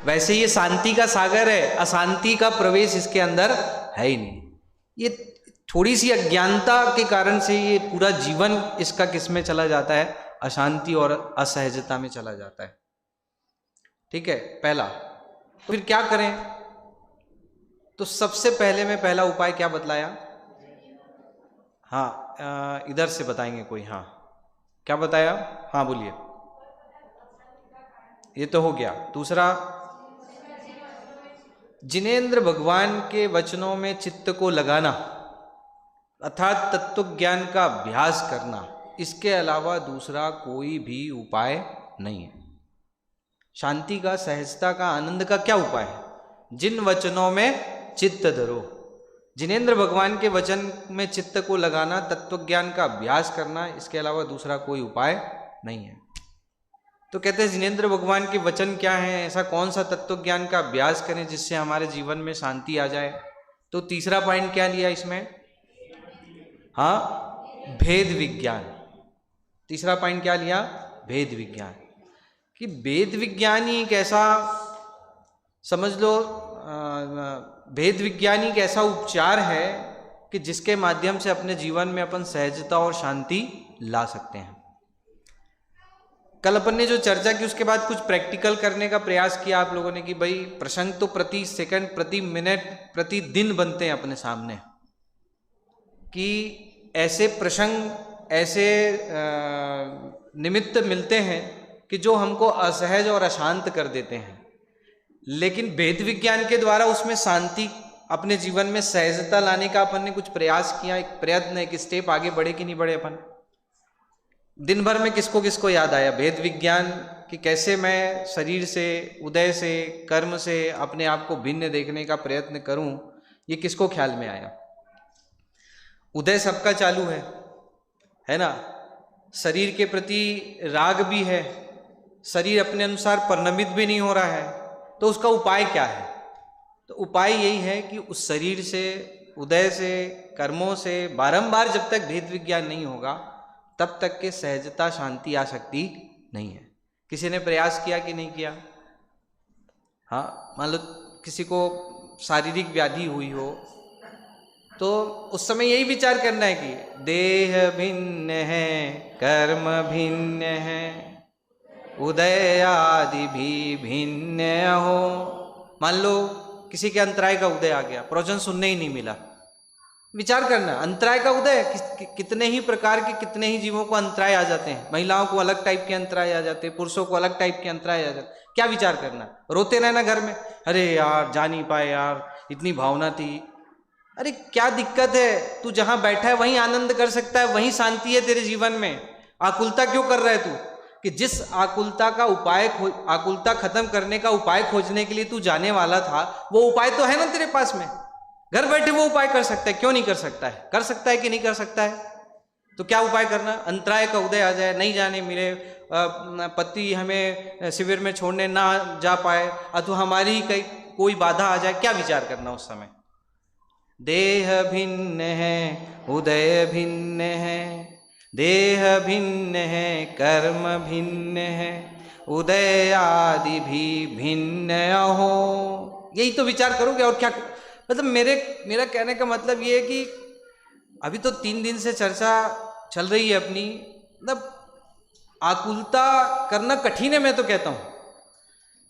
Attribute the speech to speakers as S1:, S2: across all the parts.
S1: वैसे ये शांति का सागर है, अशांति का प्रवेश इसके अंदर है ही नहीं। ये थोड़ी सी अज्ञानता के कारण से ये पूरा जीवन इसका किसमें चला जाता है, अशांति और असहजता में चला जाता है। ठीक है, पहला। तो फिर क्या करें? तो सबसे पहले में पहला उपाय क्या बतलाया? हाँ, इधर से बताएंगे कोई। हाँ, क्या बताया? हाँ बोलिए। ये तो हो गया। दूसरा, जिनेंद्र भगवान के वचनों में चित्त को लगाना अर्थात तत्व ज्ञान का अभ्यास करना, इसके अलावा दूसरा कोई भी उपाय नहीं है। शांति का, सहजता का, आनंद का क्या उपाय है? जिन वचनों में चित्त धरो, जिनेंद्र भगवान के वचन में चित्त को लगाना, तत्व ज्ञान का अभ्यास करना, इसके अलावा दूसरा कोई उपाय नहीं है। तो कहते हैं जिनेंद्र भगवान के वचन क्या है, ऐसा कौन सा तत्व ज्ञान का अभ्यास करें जिससे हमारे जीवन में शांति आ जाए? तो तीसरा पॉइंट क्या लिया इसमें? हाँ, भेद विज्ञान। तीसरा पॉइंट क्या लिया? भेद विज्ञान। कि भेद विज्ञान ही एक ऐसा, समझ लो, भेद विज्ञान ही एक ऐसा उपचार है कि जिसके माध्यम से अपने जीवन में अपन सहजता और शांति ला सकते हैं। कल अपन ने जो चर्चा की उसके बाद कुछ प्रैक्टिकल करने का प्रयास किया आप लोगों ने कि भाई प्रसंग तो प्रति सेकंड, प्रति मिनट, प्रति दिन बनते हैं अपने सामने, कि ऐसे प्रसंग, ऐसे निमित्त मिलते हैं कि जो हमको असहज और अशांत कर देते हैं। लेकिन भेद विज्ञान के द्वारा उसमें शांति, अपने जीवन में सहजता लाने का अपन ने कुछ प्रयास किया, एक प्रयत्न, एक स्टेप आगे बढ़े कि नहीं बढ़े अपन? दिन भर में किसको किसको याद आया भेद विज्ञान कि कैसे मैं शरीर से, उदय से, कर्म से अपने आप को भिन्न देखने का प्रयत्न करूं? ये किसको ख्याल में आया? उदय सबका चालू है ना? शरीर के प्रति राग भी है, शरीर अपने अनुसार परिणमित भी नहीं हो रहा है, तो उसका उपाय क्या है? तो उपाय यही है कि उस शरीर से, उदय से, कर्मों से बारंबार जब तक भेद विज्ञान नहीं होगा तब तक के सहजता, शांति आ सकती नहीं है। किसी ने प्रयास किया कि नहीं किया? हाँ, मान लो किसी को शारीरिक व्याधि हुई हो तो उस समय यही विचार करना है कि देह भिन्न है, कर्म भिन्न है, उदय आदि भी भिन्न हो। मान लो किसी के अंतराय का उदय आ गया, प्रवचन सुनने ही नहीं मिला, विचार करना अंतराय का उदय कितने ही प्रकार के, कितने ही जीवों को अंतराय आ जाते हैं। महिलाओं को अलग टाइप के अंतराय आ जाते हैं, पुरुषों को अलग टाइप के अंतराय आ जाते हैं। क्या विचार करना? रोते रहना घर में, अरे यार जा नहीं पाए यार, इतनी भावना थी। अरे क्या दिक्कत है? तू जहां बैठा है वहीं आनंद कर सकता है, वहीं शांति है तेरे जीवन में। आकुलता क्यों कर रहा है तू? कि जिस आकुलता का उपाय, आकुलता खत्म करने का उपाय खोजने के लिए तू जाने वाला था, वो उपाय तो है ना तेरे पास में। घर बैठे वो उपाय कर सकता है, क्यों नहीं कर सकता है? कर सकता है कि नहीं कर सकता है? तो क्या उपाय करना? अंतराय का उदय आ जाए, नहीं जाने मिले, पति हमें शिविर में छोड़ने ना जा पाए, अथवा हमारी कोई बाधा आ जाए, क्या विचार करना उस समय? देह भिन्न है, उदय भिन्न है, देह भिन्न है, कर्म भिन्न है, उदय आदि भी भिन्न हो। यही तो विचार करोगे और क्या? मतलब मेरा कहने का मतलब ये है कि अभी तो 3 दिन से चर्चा चल रही है अपनी, मतलब आकुलता करना कठिन है। मैं तो कहता हूँ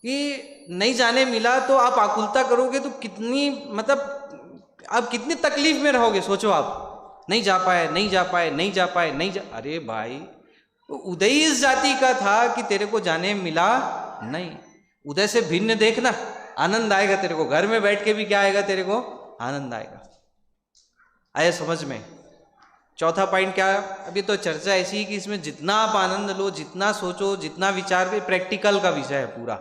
S1: कि नहीं जाने मिला तो आप आकुलता करोगे तो कितनी, मतलब आप कितनी तकलीफ में रहोगे। सोचो आप, नहीं जा पाए, नहीं जा पाए, नहीं जा पाए, नहीं जा, अरे भाई उदय इस जाति का था कि तेरे को जाने मिला नहीं। उदय से भिन्न देखना, आनंद आएगा तेरे को। घर में बैठ के भी क्या आएगा तेरे को? आनंद आएगा। आया समझ में? चौथा पॉइंट क्या है? अभी तो चर्चा ऐसी है कि इसमें जितना आप आनंद लो, जितना सोचो, जितना विचार भी, प्रैक्टिकल का विषय है पूरा।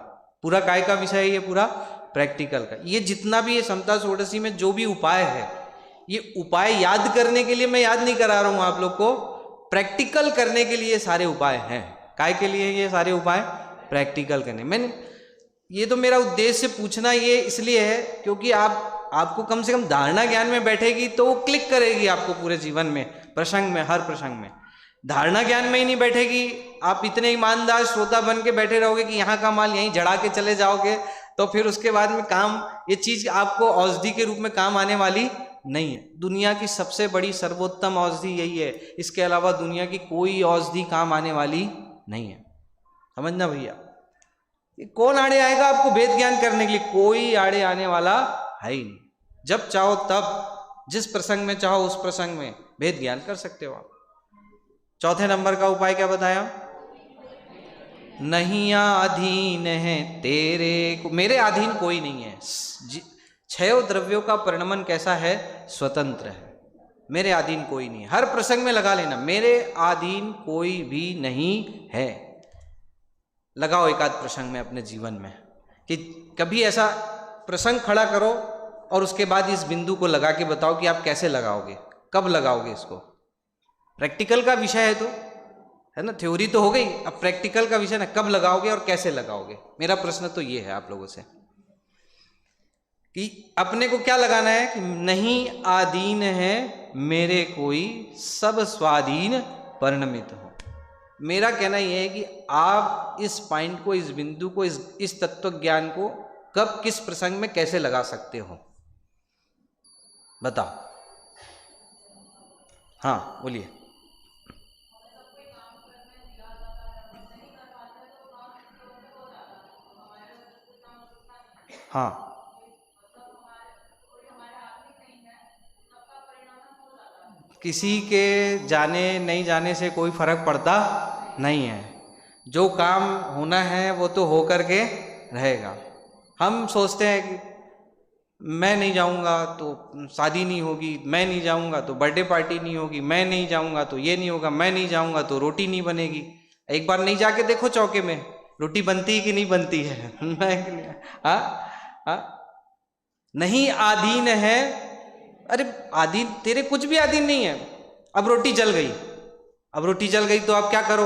S1: पूरा काय का विषय है ये? पूरा प्रैक्टिकल का। ये जितना भी ये समता षोडशी में जो भी उपाय है, ये उपाय याद करने के लिए मैं याद नहीं करा रहा हूं आप लोग को, प्रैक्टिकल करने के लिए सारे उपाय हैं। काय के लिए ये सारे उपाय? प्रैक्टिकल करने। मैंने ये तो मेरा उद्देश्य पूछना ये इसलिए है क्योंकि आपको कम से कम धारणा ज्ञान में बैठेगी तो वो क्लिक करेगी आपको पूरे जीवन में, प्रसंग में, हर प्रसंग में। धारणा ज्ञान में ही नहीं बैठेगी, आप इतने ईमानदार श्रोता बन के बैठे रहोगे कि यहाँ का माल यहीं जड़ा के चले जाओगे, तो फिर उसके बाद में काम, ये चीज आपको औषधि के रूप में काम आने वाली नहीं है। दुनिया की सबसे बड़ी सर्वोत्तम औषधि यही है, इसके अलावा दुनिया की कोई औषधि काम आने वाली नहीं है। समझना भैया, कौन आड़े आएगा आपको वेद ज्ञान करने के लिए? कोई आड़े आने वाला है ही नहीं। जब चाहो तब, जिस प्रसंग में चाहो उस प्रसंग में वेद ज्ञान कर सकते हो आप। चौथे नंबर का उपाय क्या बताया? नहीं अधीन है तेरे को, मेरे अधीन कोई नहीं है। छह द्रव्यों का परिणमन कैसा है? स्वतंत्र है, मेरे अधीन कोई नहीं है। हर प्रसंग में लगा लेना, मेरे अधीन कोई भी नहीं है। लगाओ एक आध प्रसंग में अपने जीवन में, कि कभी ऐसा प्रसंग खड़ा करो और उसके बाद इस बिंदु को लगा के बताओ कि आप कैसे लगाओगे, कब लगाओगे इसको। प्रैक्टिकल का विषय है तो, है ना, थ्योरी तो हो गई, अब प्रैक्टिकल का विषय ना, कब लगाओगे और कैसे लगाओगे। मेरा प्रश्न तो ये है आप लोगों से कि अपने को क्या लगाना है कि नहीं आधीन है मेरे कोई, सब स्वाधीन परिणमित हो। मेरा कहना यह है कि आप इस पॉइंट को, इस बिंदु को, इस तत्व ज्ञान को कब, किस प्रसंग में कैसे लगा सकते हो, बताओ। हाँ बोलिए। हाँ, किसी के जाने नहीं जाने से कोई फर्क पड़ता नहीं है। जो काम होना है वो तो हो करके रहेगा। हम सोचते हैं कि मैं नहीं जाऊंगा तो शादी नहीं होगी, मैं नहीं जाऊंगा तो बर्थडे पार्टी नहीं होगी, मैं नहीं जाऊंगा तो ये नहीं होगा, मैं नहीं जाऊंगा तो रोटी नहीं बनेगी। एक बार नहीं जाके देखो चौके में रोटी बनती है कि नहीं बनती है। हाँ हाँ, नहीं आधीन है। अरे आधीन, तेरे कुछ भी आधीन नहीं है। अब रोटी जल गई, अब रोटी जल गई तो आप क्या करो?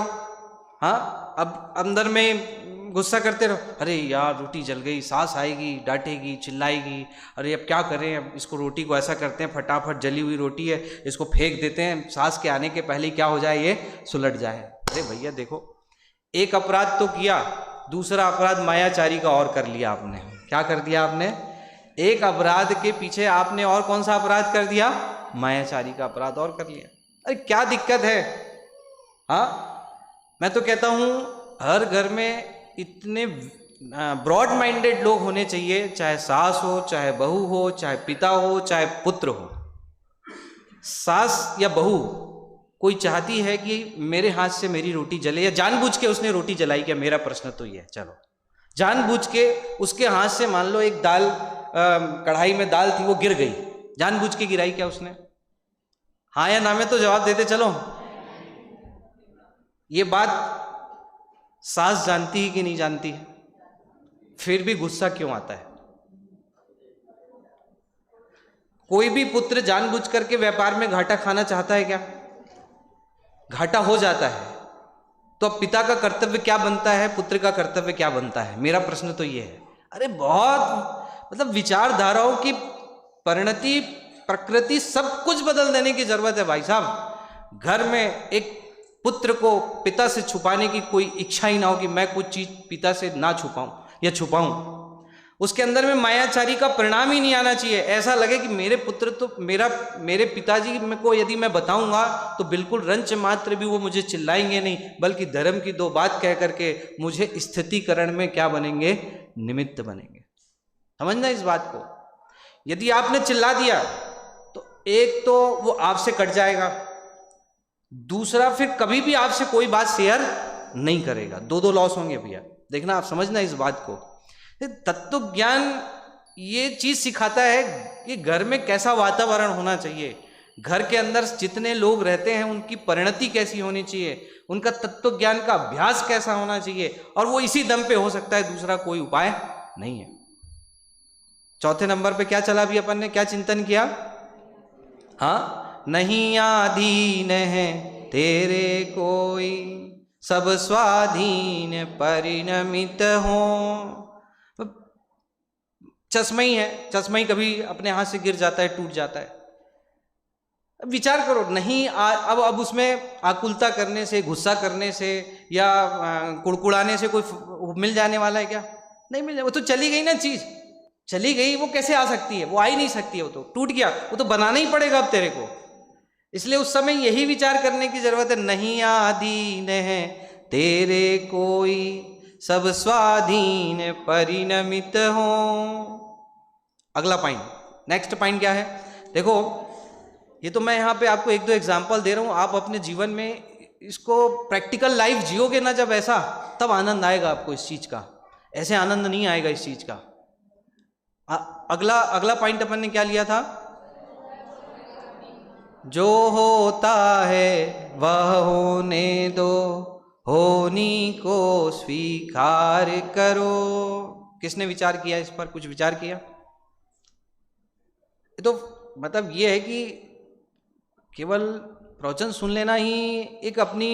S1: हाँ, अब अंदर में गुस्सा करते रहो, अरे यार रोटी जल गई, सास आएगी, डांटेगी, चिल्लाएगी, अरे अब क्या करें, अब इसको रोटी को ऐसा करते हैं, फटाफट जली हुई रोटी है इसको फेंक देते हैं, सास के आने के पहले ही क्या हो जाए, ये सुलट जाए। अरे भैया देखो, एक अपराध तो किया, दूसरा अपराध मायाचारी का और कर लिया आपने। क्या कर दिया आपने? एक अपराध के पीछे आपने और कौन सा अपराध कर दिया? मायाचारी का अपराध और कर लिया। अरे क्या दिक्कत है? हाँ, मैं तो कहता हूं हर घर में इतने ब्रॉड माइंडेड लोग होने चाहिए, चाहे सास हो, चाहे बहू हो, चाहे पिता हो, चाहे पुत्र हो। सास या बहू कोई चाहती है कि मेरे हाथ से मेरी रोटी जले, या जानबूझ के उसने रोटी जलाई क्या? मेरा प्रश्न तो ये है। चलो जानबूझ के उसके हाथ से मान लो एक दाल, कढ़ाई में दाल थी वो गिर गई, जानबूझ के गिराई क्या उसने? हाँ या ना में तो जवाब देते चलो। ये बात सास जानती है कि नहीं जानती है? फिर भी गुस्सा क्यों आता है? कोई भी पुत्र जानबूझ करके व्यापार में घाटा खाना चाहता है क्या? घाटा हो जाता है तो अब पिता का कर्तव्य क्या बनता है, पुत्र का कर्तव्य क्या बनता है? मेरा प्रश्न तो ये है। अरे बहुत मतलब विचारधाराओं की परिणति, प्रकृति, सब कुछ बदल देने की जरूरत है भाई साहब। घर में एक पुत्र को पिता से छुपाने की कोई इच्छा ही ना हो कि मैं कुछ चीज पिता से ना छुपाऊं या छुपाऊं। उसके अंदर में मायाचारी का परिणाम ही नहीं आना चाहिए। ऐसा लगे कि मेरे पुत्र तो मेरे पिताजी को यदि मैं बताऊंगा तो बिल्कुल रंच मात्र भी वो मुझे चिल्लाएंगे नहीं, बल्कि धर्म की दो बात कह करके मुझे स्थितिकरण में क्या बनेंगे? निमित्त बनेंगे। समझना इस बात को। यदि आपने चिल्ला दिया तो एक तो वो आपसे कट जाएगा, दूसरा फिर कभी भी आपसे कोई बात शेयर नहीं करेगा। दो लॉस होंगे भैया, देखना आप, समझना इस बात को। तत्व ज्ञान ये चीज सिखाता है कि घर में कैसा वातावरण होना चाहिए, घर के अंदर जितने लोग रहते हैं उनकी परिणति कैसी होनी चाहिए, उनका तत्व ज्ञान का अभ्यास कैसा होना चाहिए, और वो इसी दम पे हो सकता है, दूसरा कोई उपाय नहीं है। चौथे नंबर पे क्या चला? भी अपन ने क्या चिंतन किया? हाँ, नहीं आधीन है तेरे कोई, सब स्वाधीन परिणमित हो। चश्मई है, चश्मई कभी अपने हाथ से गिर जाता है, टूट जाता है। विचार करो, नहीं अब उसमें आकुलता करने से, गुस्सा करने से या कुड़कुड़ाने से कोई मिल जाने वाला है क्या? नहीं मिल जाए, वो तो चली गई ना चीज, चली गई, वो कैसे आ सकती है, वो आ ही नहीं सकती है, वो तो टूट गया, वो तो बनाना ही पड़ेगा अब तेरे को। इसलिए उस समय यही विचार करने की जरूरत है, नहीं आधीन है तेरे कोई, सब स्वाधीन परिणमित हो। अगला पॉइंट, नेक्स्ट पॉइंट क्या है, देखो ये तो मैं यहाँ पे आपको एक दो एग्जाम्पल दे रहा हूँ, आप अपने जीवन में इसको प्रैक्टिकल लाइफ जियोगे ना जब, ऐसा तब आनंद आएगा आपको इस चीज का, ऐसे आनंद नहीं आएगा इस चीज का। अगला पॉइंट अपन ने क्या लिया था, जो होता है वह होने दो, होनी को स्वीकार करो। किसने विचार किया इस पर, कुछ विचार किया? तो मतलब ये है कि केवल प्रवचन सुन लेना ही एक अपनी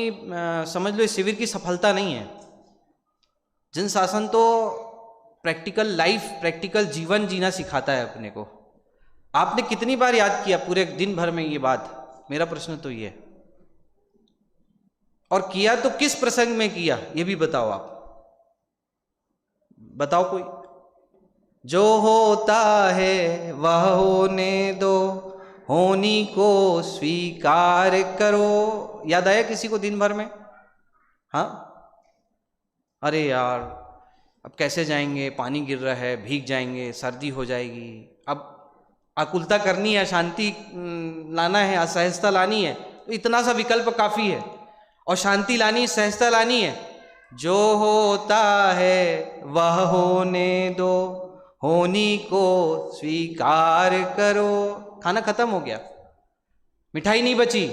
S1: समझ लो इस शिविर की सफलता नहीं है। जन शासन तो प्रैक्टिकल लाइफ, प्रैक्टिकल जीवन जीना सिखाता है अपने को। आपने कितनी बार याद किया पूरे दिन भर में ये बात, मेरा प्रश्न तो ये है, और किया तो किस प्रसंग में किया ये भी बताओ, आप बताओ कोई। जो होता है वह होने दो, होनी को स्वीकार करो। याद आया किसी को दिन भर में? हाँ, अरे यार अब कैसे जाएंगे, पानी गिर रहा है, भीग जाएंगे, सर्दी हो जाएगी, अब आकुलता करनी है, शांति लाना है, असहजता लानी है, तो इतना सा विकल्प काफी है। और शांति लानी, सहजता लानी है, जो होता है वह होने दो, होनी को स्वीकार करो। खाना खत्म हो गया, मिठाई नहीं बची,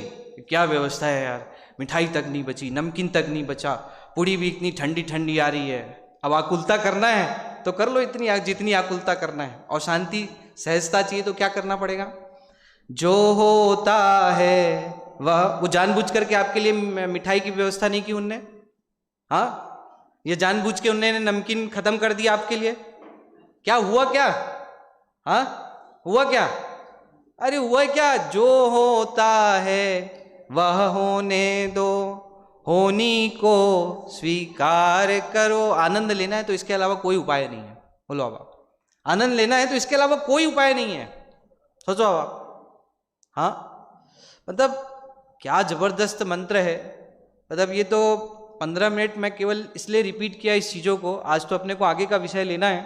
S1: क्या व्यवस्था है यार, मिठाई तक नहीं बची, नमकीन तक नहीं बचा, पूड़ी भी इतनी ठंडी ठंडी आ रही है, अब आकुलता करना है तो कर लो इतनी जितनी आकुलता करना है, और शांति सहजता चाहिए तो क्या करना पड़ेगा, जो होता है वह। वो जानबूझ करके आपके लिए मिठाई की व्यवस्था नहीं की उनने, हाँ, ये जानबूझ के उन्होंने नमकीन खत्म कर दिया आपके लिए, क्या हुआ क्या? हाँ, हुआ क्या? अरे हुआ क्या, जो होता है वह होने दो, होनी को स्वीकार करो। आनंद लेना है तो इसके अलावा कोई उपाय नहीं है, बोलो अब, आनंद लेना है तो इसके अलावा कोई उपाय नहीं है, सोचो अब। हाँ, मतलब क्या जबरदस्त मंत्र है। मतलब ये तो 15 मिनट मैं केवल इसलिए रिपीट किया इस चीज़ों को, आज तो अपने को आगे का विषय लेना है,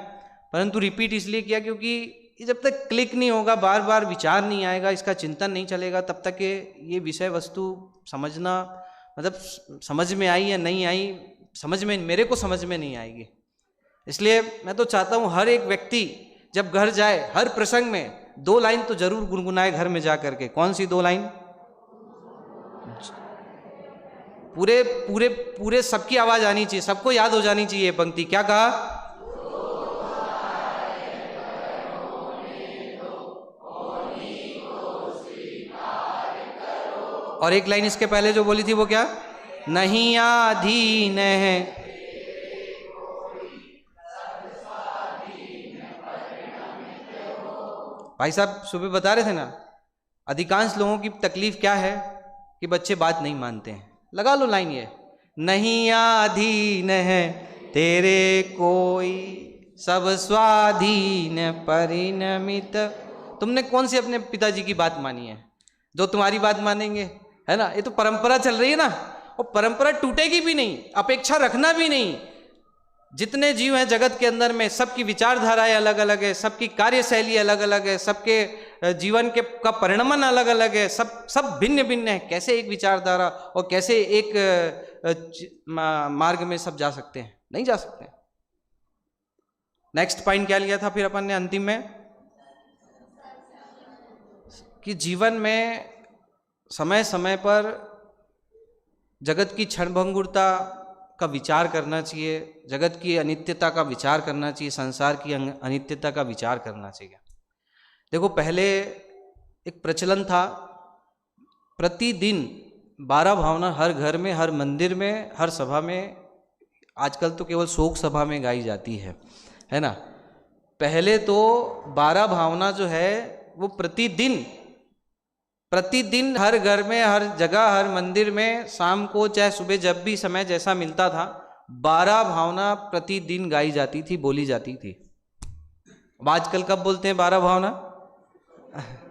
S1: परंतु रिपीट इसलिए किया क्योंकि ये जब तक क्लिक नहीं होगा, बार बार विचार नहीं आएगा, इसका चिंतन नहीं चलेगा, तब तक ये विषय वस्तु समझना, मतलब समझ में आई या नहीं आई, समझ में, मेरे को समझ में नहीं आएगी। इसलिए मैं तो चाहता हूँ हर एक व्यक्ति जब घर जाए, हर प्रसंग में 2 लाइन तो जरूर गुनगुनाए घर में जा करके। कौन सी 2 लाइन? पूरे पूरे पूरे सबकी आवाज आनी चाहिए, सबको याद हो जानी चाहिए पंक्ति। क्या कहा? और एक लाइन इसके पहले जो बोली थी वो क्या? नहीं आधीन है। भाई साहब सुबह बता रहे थे ना, अधिकांश लोगों की तकलीफ क्या है कि बच्चे बात नहीं मानते हैं। लगा लो लाइन ये, नहीं आधीन है तेरे कोई, सब स्वाधीन परिणमित। तुमने कौन सी अपने पिताजी की बात मानी है जो तुम्हारी बात मानेंगे, है ना? ये तो परंपरा चल रही है ना, और परंपरा टूटेगी भी नहीं, अपेक्षा रखना भी नहीं। जितने जीव हैं जगत के अंदर में, सबकी विचारधाराएं अलग अलग है, सबकी कार्यशैली अलग अलग है, सबके जीवन के का परिणमन अलग अलग है, सब भिन्न भिन्न है। कैसे एक विचारधारा और कैसे एक मार्ग में सब जा सकते हैं? नहीं जा सकते। नेक्स्ट पॉइंट क्या लिया था फिर अपन ने अंतिम में, कि जीवन में समय समय पर जगत की क्षणभंगुरता का विचार करना चाहिए, जगत की अनित्यता का विचार करना चाहिए, संसार की अनित्यता का विचार करना चाहिए। देखो पहले एक प्रचलन था, प्रतिदिन 12 भावना हर घर में, हर मंदिर में, हर सभा में, आजकल तो केवल शोक सभा में गाई जाती है ना। पहले तो 12 भावना जो है वो प्रतिदिन हर घर में, हर जगह, हर मंदिर में, शाम को चाहे सुबह, जब भी समय जैसा मिलता था 12 भावना प्रतिदिन गाई जाती थी, बोली जाती थी। अब आजकल कब बोलते हैं 12 भावना?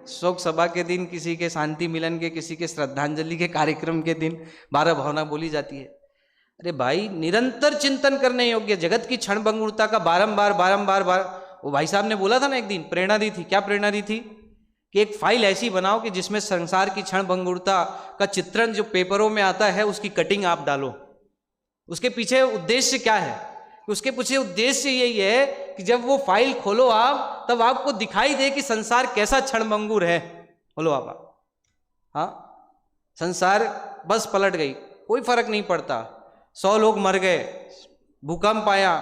S1: शोक सभा के दिन, किसी के शांति मिलन के, किसी के श्रद्धांजलि के कार्यक्रम के दिन 12 भावना बोली जाती है। अरे भाई, निरंतर चिंतन करने योग्य जगत की क्षणभंगुरता का बारंबार बारंबार वो भाई साहब ने बोला था ना एक दिन, प्रेरणा दी थी। क्या प्रेरणा दी थी? कि एक फाइल ऐसी बनाओ कि जिसमें संसार की क्षणभंगुरता का चित्रण जो पेपरों में आता है उसकी कटिंग आप डालो। उसके पीछे उद्देश्य क्या है? उसके पीछे उद्देश्य यही है कि जब वो फाइल खोलो आप, तब आपको दिखाई दे कि संसार कैसा क्षणभंगुर है। बोलो आप, हाँ, संसार बस पलट गई, कोई फर्क नहीं पड़ता। 100 लोग मर गए, भूकंप आया,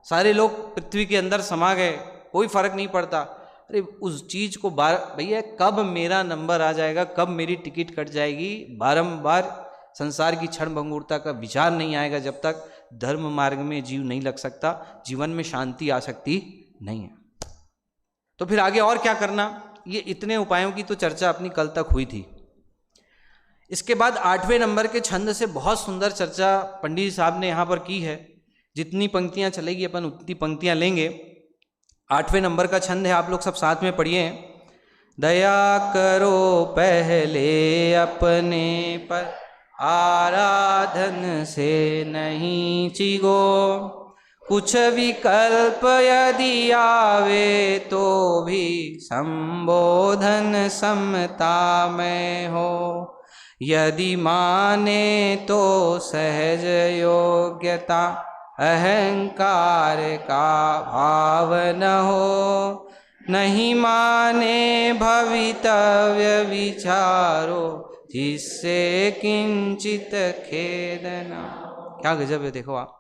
S1: सारे लोग पृथ्वी के अंदर समा गए, कोई फर्क नहीं पड़ता। अरे उस चीज को भैया कब मेरा नंबर आ जाएगा, कब मेरी टिकट कट जाएगी, बारंबार संसार की क्षणभंगुरता का विचार नहीं आएगा जब तक धर्म मार्ग में जीव नहीं लग सकता, जीवन में शांति आ सकती नहीं है। तो फिर आगे और क्या करना, ये इतने उपायों की तो चर्चा अपनी कल तक हुई थी। इसके बाद 8वें नंबर के छंद से बहुत सुंदर चर्चा पंडित साहब ने यहाँ पर की है। जितनी पंक्तियाँ चलेगी अपन उतनी पंक्तियाँ लेंगे। 8वें नंबर का छंद है, आप लोग सब साथ में पढ़िए। दया करो पहले अपने पर, आराधन से नहीं चिगो, कुछ विकल्प यदि आवे तो भी संबोधन समता में हो। यदि माने तो सहज योग्यता, अहंकार का भाव न हो। नहीं माने भवितव्य विचारो, जिससे किंचित खेद न। क्या गजब है, देखो आप।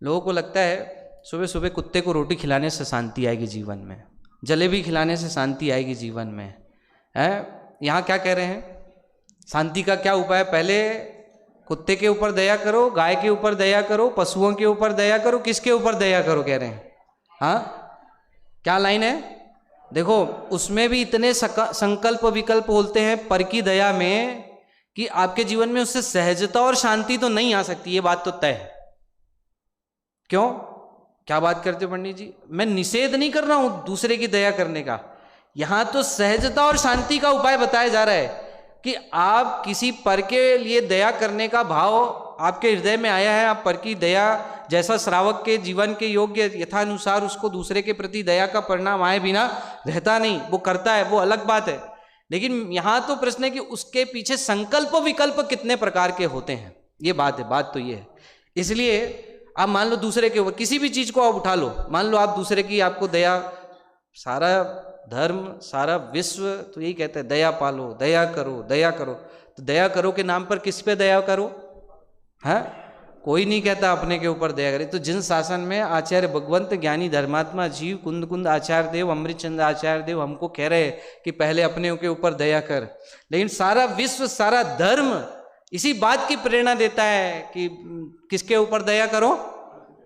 S1: लोगों को लगता है सुबह सुबह कुत्ते को रोटी खिलाने से शांति आएगी जीवन में, जलेबी खिलाने से शांति आएगी जीवन में, है। यहाँ क्या कह रहे हैं, शांति का क्या उपाय? पहले कुत्ते के ऊपर दया करो, गाय के ऊपर दया करो, पशुओं के ऊपर दया करो, किसके ऊपर दया करो कह रहे हैं? हाँ, क्या लाइन है देखो, उसमें भी इतने संकल्प विकल्प बोलते हैं पर की दया में कि आपके जीवन में उससे सहजता और शांति तो नहीं आ सकती, ये बात तो तय है। क्यों? क्या बात करते हो पंडित जी? मैं निषेध नहीं कर रहा हूं दूसरे की दया करने का, यहां तो सहजता और शांति का उपाय बताया जा रहा है कि आप किसी पर के लिए दया करने का भाव आपके हृदय में आया है, आप पर की दया जैसा श्रावक के जीवन के योग्य यथानुसार उसको दूसरे के प्रति दया का परिणाम आए बिना रहता नहीं, वो करता है, वो अलग बात है। लेकिन यहाँ तो प्रश्न है कि उसके पीछे संकल्प विकल्प कितने प्रकार के होते हैं, ये बात है। बात तो ये है। इसलिए आप मान लो दूसरे के ऊपर किसी भी चीज को आप उठा लो, मान लो आप दूसरे की, आपको दया, सारा धर्म सारा विश्व तो यही कहते हैं दया पालो, दया करो, दया करो। तो दया करो के नाम पर किस पे दया करो? है कोई नहीं कहता अपने के ऊपर दया करे। तो जिन शासन में आचार्य भगवंत ज्ञानी धर्मात्मा जीव कुंद कुंद आचार्य देव अमृत चंद्र आचार्य देव हमको कह रहे हैं कि पहले अपने के ऊपर दया कर, लेकिन सारा विश्व सारा धर्म इसी बात की प्रेरणा देता है कि किसके ऊपर दया करो?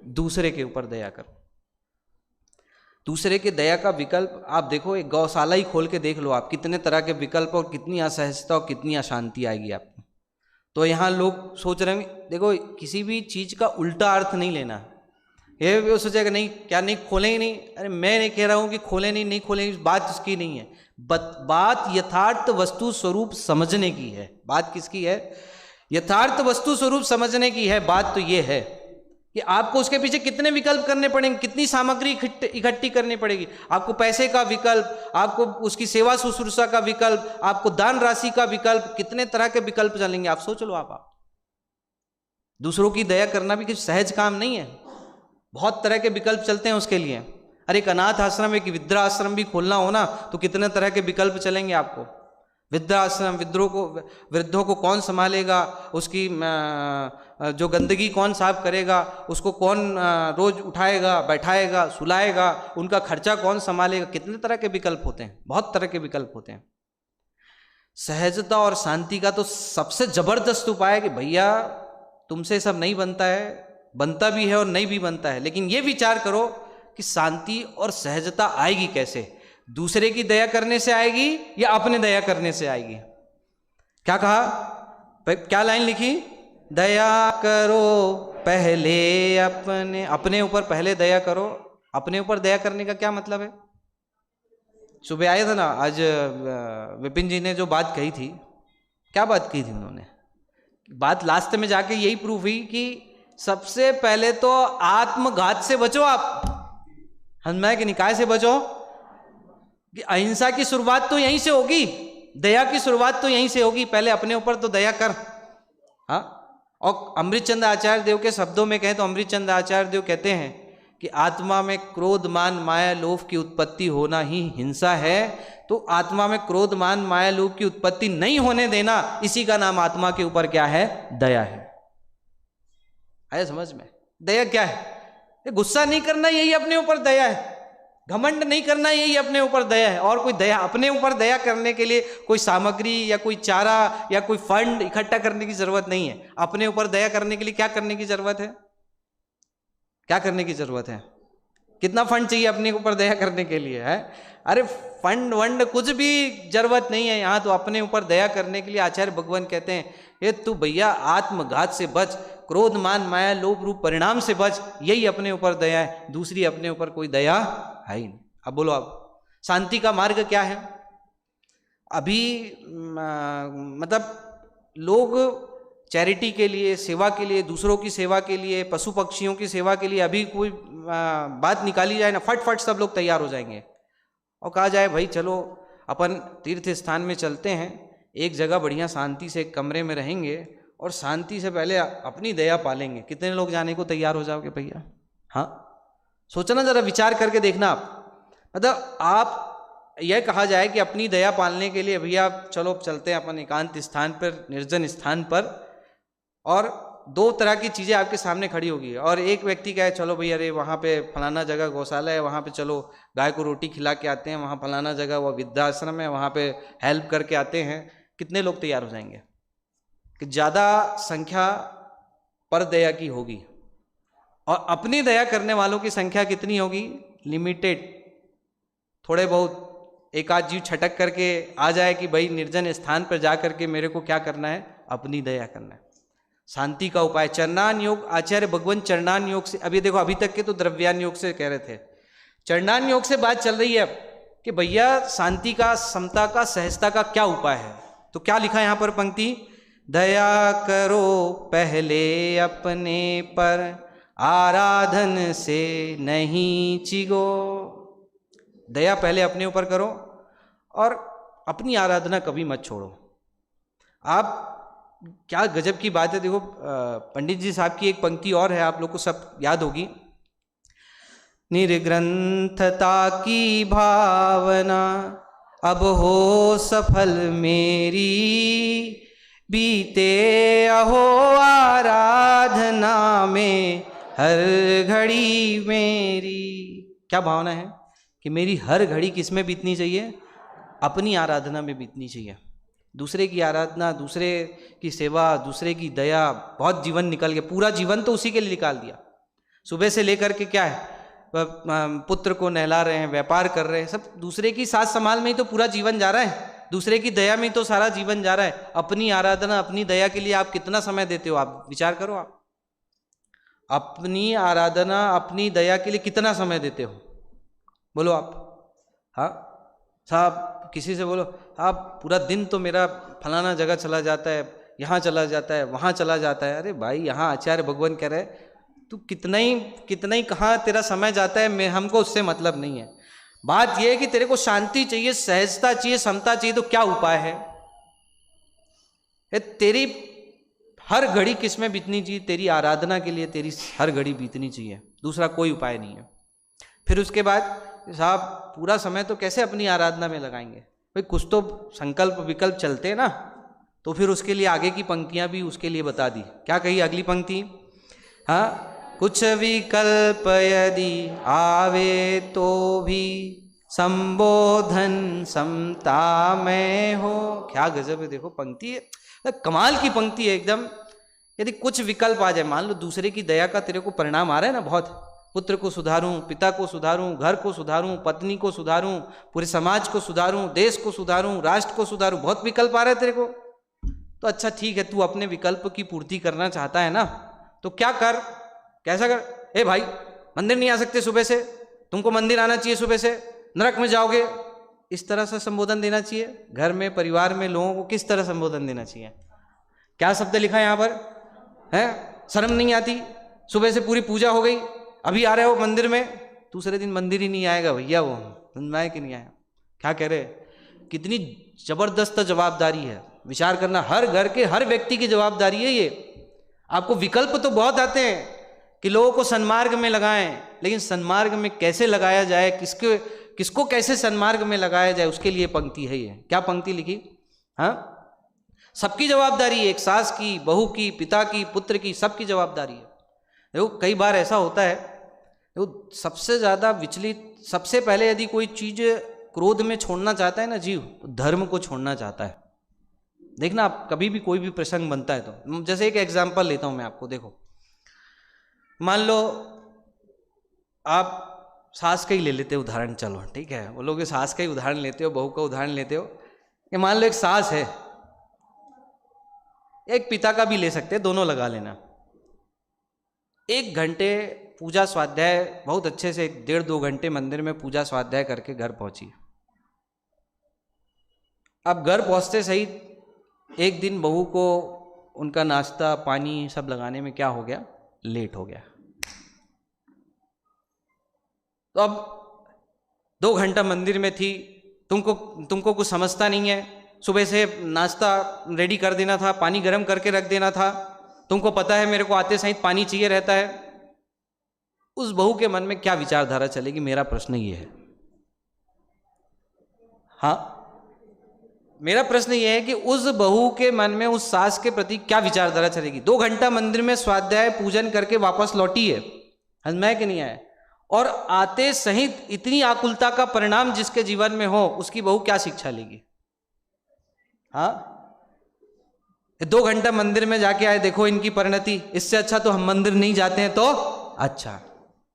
S1: दूसरे के ऊपर दया करो। दूसरे के दया का विकल्प आप देखो, एक गौशाला ही खोल के देख लो आप, कितने तरह के विकल्प और कितनी असहजता और कितनी अशांति आएगी आपको। तो यहाँ लोग सोच रहे हैं, देखो किसी भी चीज का उल्टा अर्थ नहीं लेना। ये वो सोचेगा नहीं क्या, नहीं खोलेंगे नहीं, अरे मैं नहीं कह रहा हूँ कि खोले नहीं खोलेंगे, बात उसकी नहीं है। बात यथार्थ वस्तु स्वरूप समझने की है। बात किसकी है? यथार्थ वस्तु स्वरूप समझने की है। बात तो ये है कि आपको उसके पीछे कितने विकल्प करने पड़ेंगे, कितनी सामग्री इकट्ठी करनी पड़ेगी। आपको पैसे का विकल्प, आपको उसकी सेवा शुश्रूषा का विकल्प, आपको दान राशि का विकल्प, कितने तरह के विकल्प चलेंगे आप सोच लो। आप दूसरों की दया करना भी कुछ सहज काम नहीं है, बहुत तरह के विकल्प चलते हैं उसके लिए। अरे एक अनाथ आश्रम, एक वृद्धाश्रम भी खोलना हो ना तो कितने तरह के विकल्प चलेंगे आपको। वृद्धाश्रम, वृद्धों को कौन संभालेगा, उसकी जो गंदगी कौन साफ करेगा, उसको कौन रोज उठाएगा, बैठाएगा, सुलाएगा, उनका खर्चा कौन संभालेगा, कितने तरह के विकल्प होते हैं, बहुत तरह के विकल्प होते हैं। सहजता और शांति का तो सबसे जबरदस्त उपाय है कि भैया तुमसे सब नहीं बनता है, बनता भी है और नहीं भी बनता है, लेकिन ये विचार करो कि शांति और सहजता आएगी कैसे? दूसरे की दया करने से आएगी या अपने दया करने से आएगी? क्या कहा, क्या लाइन लिखी? दया करो पहले अपने ऊपर पहले दया करो। अपने ऊपर दया करने का क्या मतलब है? सुबह आया था ना, आज विपिन जी ने जो बात कही थी, क्या बात कही थी उन्होंने? बात लास्ट में जाके यही प्रूफ हुई कि सबसे पहले तो आत्मघात से बचो आप, हन्मय के निकाय से बचो। कि अहिंसा की शुरुआत तो यहीं से होगी, दया की शुरुआत तो यहीं से होगी। पहले अपने ऊपर तो दया कर। हाँ, और अमृतचंद आचार्य देव के शब्दों में कहें तो अमृतचंद आचार्य देव कहते हैं कि आत्मा में क्रोध मान माया लोभ की उत्पत्ति होना ही हिंसा है। तो आत्मा में क्रोध मान माया लोभ की उत्पत्ति नहीं होने देना, इसी का नाम आत्मा के ऊपर क्या है? दया है। आया समझ में? दया क्या है? गुस्सा नहीं करना, यही अपने ऊपर दया है। घमंड नहीं करना, यही अपने ऊपर दया है। और कोई दया, अपने ऊपर दया करने के लिए कोई सामग्री या कोई चारा या कोई फंड इकट्ठा करने की जरूरत नहीं है। अपने ऊपर दया करने के लिए क्या करने की जरूरत है? क्या करने की जरूरत है? कितना फंड चाहिए अपने ऊपर दया करने के लिए? है अरे फंड वंड कुछ भी जरूरत नहीं है यहाँ तो। अपने ऊपर दया करने के लिए आचार्य भगवान कहते हैं, ये तू भैया आत्मघात से बच, क्रोध मान माया लोभ रूप परिणाम से बच, यही अपने ऊपर दया है। दूसरी अपने ऊपर कोई दया है ही नहीं। अब बोलो, अब शांति का मार्ग क्या है? अभी मतलब लोग चैरिटी के लिए, सेवा के लिए, दूसरों की सेवा के लिए, पशु पक्षियों की सेवा के लिए अभी कोई बात निकाली जाए ना, फट फट सब लोग तैयार हो जाएंगे और कहा जाए भाई चलो अपन तीर्थ स्थान में चलते हैं, एक जगह बढ़िया शांति से एक कमरे में रहेंगे और शांति से पहले अपनी दया पालेंगे। कितने लोग जाने को तैयार हो जाओगे भैया? हाँ, सोचना जरा, विचार करके देखना आप। मतलब आप यह कहा जाए कि अपनी दया पालने के लिए भैया चलो चलते हैं अपन एकांत स्थान पर, निर्जन स्थान पर, और दो तरह की चीज़ें आपके सामने खड़ी होगी और एक व्यक्ति कहे चलो भैया अरे वहाँ पे फलाना जगह गौशाला है, वहाँ पे चलो गाय को रोटी खिला के आते हैं, वहाँ फलाना जगह वो वृद्धाश्रम है, वहाँ पे हेल्प करके आते हैं। कितने लोग तैयार हो जाएंगे? कि ज़्यादा संख्या पर दया की होगी और अपनी दया करने वालों की संख्या कितनी होगी? लिमिटेड। थोड़े बहुत एक आध जीव छटक करके आ जाए कि भाई निर्जन स्थान पर जा करके मेरे को क्या करना है? अपनी दया करना है। शांति का उपाय चरणान योग, आचार्य भगवान चरणान योग से, अभी देखो अभी तक के तो द्रव्यान योग से कह रहे थे, चरणान योग से बात चल रही है कि भैया शांति का, समता का, सहजता का क्या उपाय है। तो क्या लिखा यहां पर पंक्ति? दया करो पहले अपने पर, आराधन से नहीं चिगो। दया पहले अपने ऊपर करो और अपनी आराधना कभी मत छोड़ो। आप क्या गजब की बात है, देखो पंडित जी साहब की एक पंक्ति और है, आप लोग को सब याद होगी। निर्ग्रंथता की भावना अब हो सफल मेरी, बीते अहो आराधना में हर घड़ी मेरी। क्या भावना है कि मेरी हर घड़ी किस में बीतनी चाहिए? अपनी आराधना में बीतनी चाहिए। दूसरे की आराधना, दूसरे की सेवा, दूसरे की दया, बहुत जीवन निकल गया, पूरा जीवन तो उसी के लिए निकाल दिया। सुबह से लेकर के क्या है, पुत्र को नहला रहे हैं, व्यापार कर रहे हैं, सब दूसरे की साथ संभाल में ही तो पूरा जीवन जा रहा है, दूसरे की दया में ही तो सारा जीवन जा रहा है। अपनी आराधना, अपनी दया के लिए आप कितना समय देते हो? आप विचार करो, आप अपनी आराधना, अपनी दया के लिए कितना समय देते हो? बोलो आप। हाँ साहब, किसी से बोलो आप पूरा दिन तो मेरा फलाना जगह चला जाता है, यहाँ चला जाता है, वहाँ चला जाता है। अरे भाई, यहाँ आचार्य भगवान कह रहे तू कितना ही कहाँ तेरा समय जाता है, मैं हमको उससे मतलब नहीं है। बात यह है कि तेरे को शांति चाहिए, सहजता चाहिए, समता चाहिए, तो क्या उपाय है? तेरी हर घड़ी किस में बीतनी चाहिए? तेरी आराधना के लिए तेरी हर घड़ी बीतनी चाहिए, दूसरा कोई उपाय नहीं है। फिर उसके बाद साहब पूरा समय तो कैसे अपनी आराधना में लगाएंगे? भाई कुछ तो संकल्प विकल्प चलते हैं ना। तो फिर उसके लिए आगे की पंक्तियां भी उसके लिए बता दी। क्या कही अगली पंक्ति? हाँ, कुछ विकल्प यदि आवे तो भी संबोधन समता में हो। क्या गजब है, देखो पंक्ति है, कमाल की पंक्ति है एकदम। यदि कुछ विकल्प आ जाए, मान लो दूसरे की दया का तेरे को परिणाम आ रहा है ना बहुत, पुत्र को सुधारूं, पिता को सुधारूं, घर को सुधारूं, पत्नी को सुधारूं, पूरे समाज को सुधारूं, देश को सुधारूं, राष्ट्र को सुधारूं, बहुत विकल्प आ रहे हैं तेरे को। तो अच्छा ठीक है, तू अपने विकल्प की पूर्ति करना चाहता है ना, तो क्या कर, कैसा कर, ए भाई मंदिर नहीं आ सकते सुबह से, तुमको मंदिर आना चाहिए सुबह से, नरक में जाओगे, इस तरह से संबोधन देना चाहिए। घर में परिवार में लोगों को किस तरह संबोधन देना चाहिए? क्या शब्द लिखा है यहाँ पर है? शर्म नहीं आती? सुबह से पूरी पूजा हो गई, अभी आ रहे हो मंदिर में, दूसरे दिन मंदिर ही नहीं आएगा भैया, वो समझ में आए कि नहीं आया? क्या कह रहे? कितनी जबरदस्त जवाबदारी है, विचार करना, हर घर के हर व्यक्ति की जवाबदारी है ये। आपको विकल्प तो बहुत आते हैं कि लोगों को सन्मार्ग में लगाएं, लेकिन सन्मार्ग में कैसे लगाया जाए, किसको कैसे सन्मार्ग में लगाया जाए, उसके लिए पंक्ति है ये। क्या पंक्ति लिखी? हाँ, सबकी जवाबदारी है, एक सास की, बहू की, पिता की, पुत्र की, सबकी जवाबदारी है। देखो कई बार ऐसा होता है, देखो सबसे ज्यादा विचलित, सबसे पहले यदि कोई चीज क्रोध में छोड़ना चाहता है ना जीव, तो धर्म को छोड़ना चाहता है। देखना आप कभी भी कोई भी प्रसंग बनता है तो, जैसे एक एग्जाम्पल लेता हूं मैं आपको, देखो मान लो आप सास का ही ले लेते हो उदाहरण, चलो ठीक है, वो लोग सास का ही उदाहरण लेते हो, बहू का उदाहरण लेते हो, कि मान लो एक सास है, एक पिता का भी ले सकते हैं, दोनों लगा लेना। 1 घंटे पूजा स्वाध्याय बहुत अच्छे से 1.5-2 घंटे मंदिर में पूजा स्वाध्याय करके घर पहुंची। अब घर पहुंचते सही एक दिन बहू को उनका नाश्ता पानी सब लगाने में क्या हो गया, लेट हो गया। तो अब 2 घंटा मंदिर में थी, तुमको कुछ समझता नहीं है, सुबह से नाश्ता रेडी कर देना था, पानी गर्म करके रख देना था, तुमको पता है मेरे को आते सहित पानी चाहिए रहता है। उस बहू के मन में क्या विचारधारा चलेगी, मेरा प्रश्न ये है। हाँ, मेरा प्रश्न ये है कि उस बहू के मन में उस सास के प्रति क्या विचारधारा चलेगी? 2 घंटा मंदिर में स्वाध्याय पूजन करके वापस लौटी है, समझ में कि नहीं आया, और आते सहित इतनी आकुलता का परिणाम जिसके जीवन में हो, उसकी बहू क्या शिक्षा लेगी? हाँ, 2 घंटा मंदिर में जाके आए, देखो इनकी परिणति, इससे अच्छा तो हम मंदिर नहीं जाते हैं। तो अच्छा,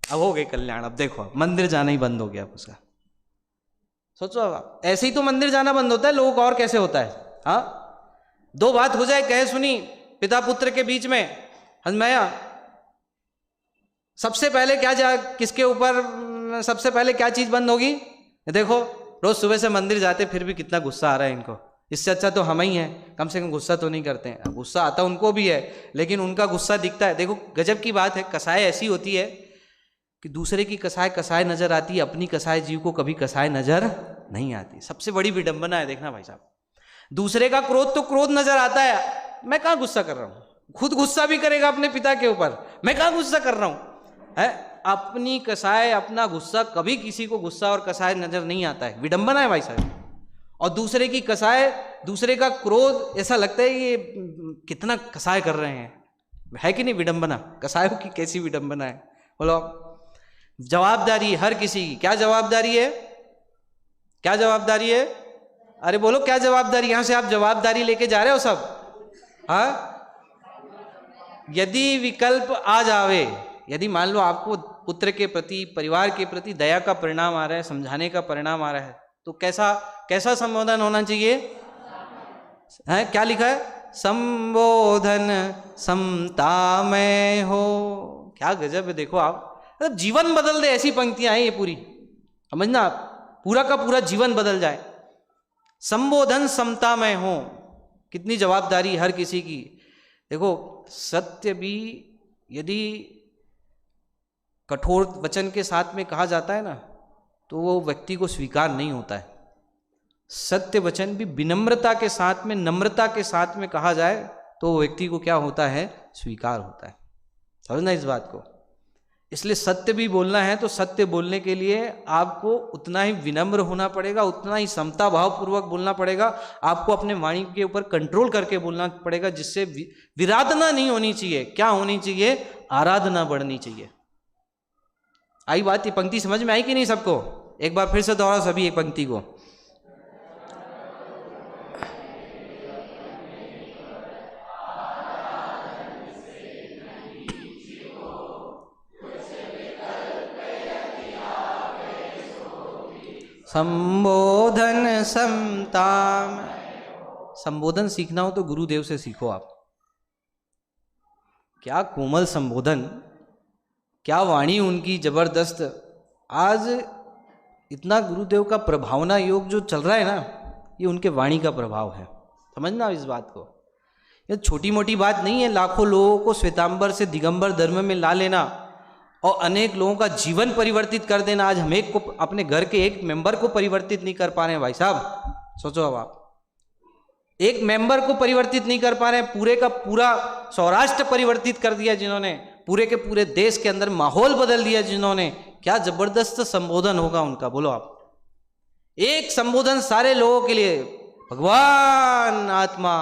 S1: अब हो गए कल्याण, अब देखो मंदिर जाना ही बंद हो गया उसका। सोचो अब ऐसे ही तो मंदिर जाना बंद होता है, लोगों का और कैसे होता है? हाँ, 2 बात हो जाए कहे सुनी पिता पुत्र के बीच में, हजमाया सबसे पहले क्या किसके ऊपर सबसे पहले क्या चीज बंद होगी? देखो रोज सुबह से मंदिर जाते फिर भी कितना गुस्सा आ रहा है इनको, इससे अच्छा तो हम ही हैं, कम से कम गुस्सा तो नहीं करते हैं। गुस्सा आता उनको भी है, लेकिन उनका गुस्सा दिखता है। देखो गजब की बात है, कसाय ऐसी होती है कि दूसरे की कसाय नजर आती है, अपनी कसाय जीव को कभी कसाय नजर नहीं आती। सबसे बड़ी विडंबना है, देखना भाई साहब, दूसरे का क्रोध तो क्रोध नजर आता है, मैं कहाँ गुस्सा कर रहा हूँ? खुद गुस्सा भी करेगा अपने पिता के ऊपर, मैं कहाँ गुस्सा कर रहा हूँ? है अपनी कसाय, अपना गुस्सा, कभी किसी को गुस्सा और कसाय नजर नहीं आता है, विडंबना है भाई साहब। और दूसरे की कसाय, दूसरे का क्रोध, ऐसा लगता है ये कितना कसाय कर रहे हैं, है कि नहीं विडंबना? कसायों की कैसी विडंबना है बोलो। जवाबदारी हर किसी की, क्या जवाबदारी है? क्या जवाबदारी है? अरे बोलो क्या जवाबदारी? यहां से आप जवाबदारी लेके जा रहे हो सब। हाँ, यदि विकल्प आ जावे, यदि मान लो आपको पुत्र के प्रति, परिवार के प्रति दया का परिणाम आ रहा है, समझाने का परिणाम आ रहा है, तो कैसा संबोधन होना चाहिए? है क्या लिखा है? संबोधन समतामय हो। क्या गजब है, देखो आप, मतलब जीवन बदल दे ऐसी पंक्तियां हैं ये पूरी, समझना आप, पूरा का पूरा जीवन बदल जाए। संबोधन समतामय हो, कितनी जवाबदारी हर किसी की। देखो सत्य भी यदि कठोर वचन के साथ में कहा जाता है ना, तो वो व्यक्ति को स्वीकार नहीं होता है। सत्य वचन भी विनम्रता के साथ में, नम्रता के साथ में कहा जाए तो वो व्यक्ति को क्या होता है? स्वीकार होता है। समझना इस बात को। इसलिए सत्य भी बोलना है तो सत्य बोलने के लिए आपको उतना ही विनम्र होना पड़ेगा, उतना ही समता भाव पूर्वक बोलना पड़ेगा। आपको अपने वाणी के ऊपर कंट्रोल करके बोलना पड़ेगा, जिससे विराधना नहीं होनी चाहिए। क्या होनी चाहिए? आराधना बढ़नी चाहिए। आई बात? ये पंक्ति समझ में आई कि नहीं सबको? एक बार फिर से दोहराओ सभी एक पंक्ति को। संबोधन समताम। संबोधन सीखना हो तो गुरुदेव से सीखो आप। क्या कोमल संबोधन, क्या वाणी उनकी जबरदस्त। आज इतना गुरुदेव का प्रभावना योग जो चल रहा है ना, ये उनके वाणी का प्रभाव है। समझना इस बात को, ये छोटी मोटी बात नहीं है। लाखों लोगों को श्वेतांबर से दिगंबर धर्म में ला लेना और अनेक लोगों का जीवन परिवर्तित कर देना। आज हम एक को, अपने घर के एक मेंबर को परिवर्तित नहीं कर पा रहे हैं भाई साहब। सोचो अब आप, एक मेंबर को परिवर्तित नहीं कर पा रहे हैं, पूरे का पूरा सौराष्ट्र परिवर्तित कर दिया जिन्होंने, पूरे के पूरे देश के अंदर माहौल बदल दिया जिन्होंने। क्या जबरदस्त संबोधन होगा उनका, बोलो आप। एक संबोधन सारे लोगों के लिए, भगवान आत्मा,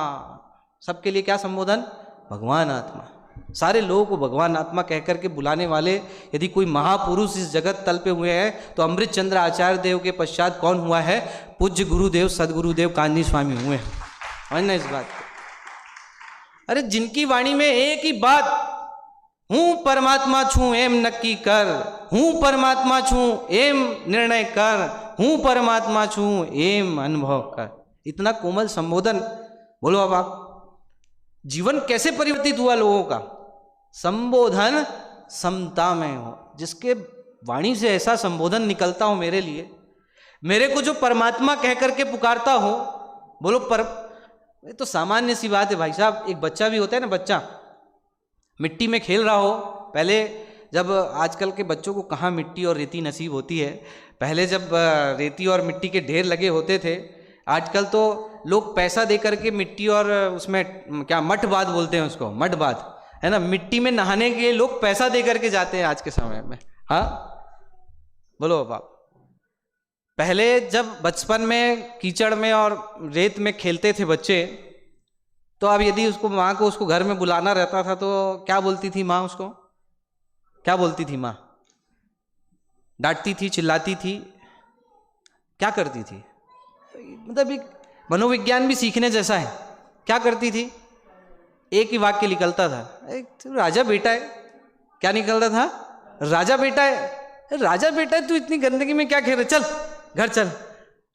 S1: सबके लिए क्या संबोधन, भगवान आत्मा। सारे लोगों को भगवान आत्मा कहकर के बुलाने वाले यदि कोई महापुरुष इस जगत तल पे हुए हैं तो अमृत चंद्र आचार्य देव के पश्चात कौन हुआ है, पूज्य गुरुदेव सदगुरुदेव कांजी स्वामी हुए हैं। समझना इस बात को। अरे जिनकी वाणी में एक ही बात, हूं परमात्मा छू एम नक्की कर, हूं परमात्मा छू एम निर्णय कर, हूं परमात्मा छू एम अनुभव कर। इतना कोमल संबोधन, बोलो अब आप। जीवन कैसे परिवर्तित हुआ लोगों का, संबोधन समता में हो। जिसके वाणी से ऐसा संबोधन निकलता हो मेरे लिए, मेरे को जो परमात्मा कह करके पुकारता हो, बोलो पर, ये तो सामान्य सी बात है भाई साहब। एक बच्चा भी होता है ना, बच्चा मिट्टी में खेल रहा हो। पहले जब, आजकल के बच्चों को कहाँ मिट्टी और रेती नसीब होती है। पहले जब रेती और मिट्टी के ढेर लगे होते थे, आजकल तो लोग पैसा दे करके मिट्टी और उसमें क्या मठ बात बोलते हैं उसको, मठ बात है ना, मिट्टी में नहाने के लिए लोग पैसा दे करके जाते हैं आज के समय में। हाँ बोलो बाप। पहले जब बचपन में कीचड़ में और रेत में खेलते थे बच्चे, तो अब यदि उसको माँ को उसको घर में बुलाना रहता था तो क्या बोलती थी माँ उसको, क्या बोलती थी माँ, डांटती थी, चिल्लाती थी, क्या करती थी। मतलब एक मनोविज्ञान भी सीखने जैसा है। क्या करती थी, एक ही वाक्य निकलता था, तो राजा बेटा है। क्या निकलता था, राजा बेटा है। राजा बेटा है, तू इतनी गंदगी में क्या खेल रहे, चल घर चल।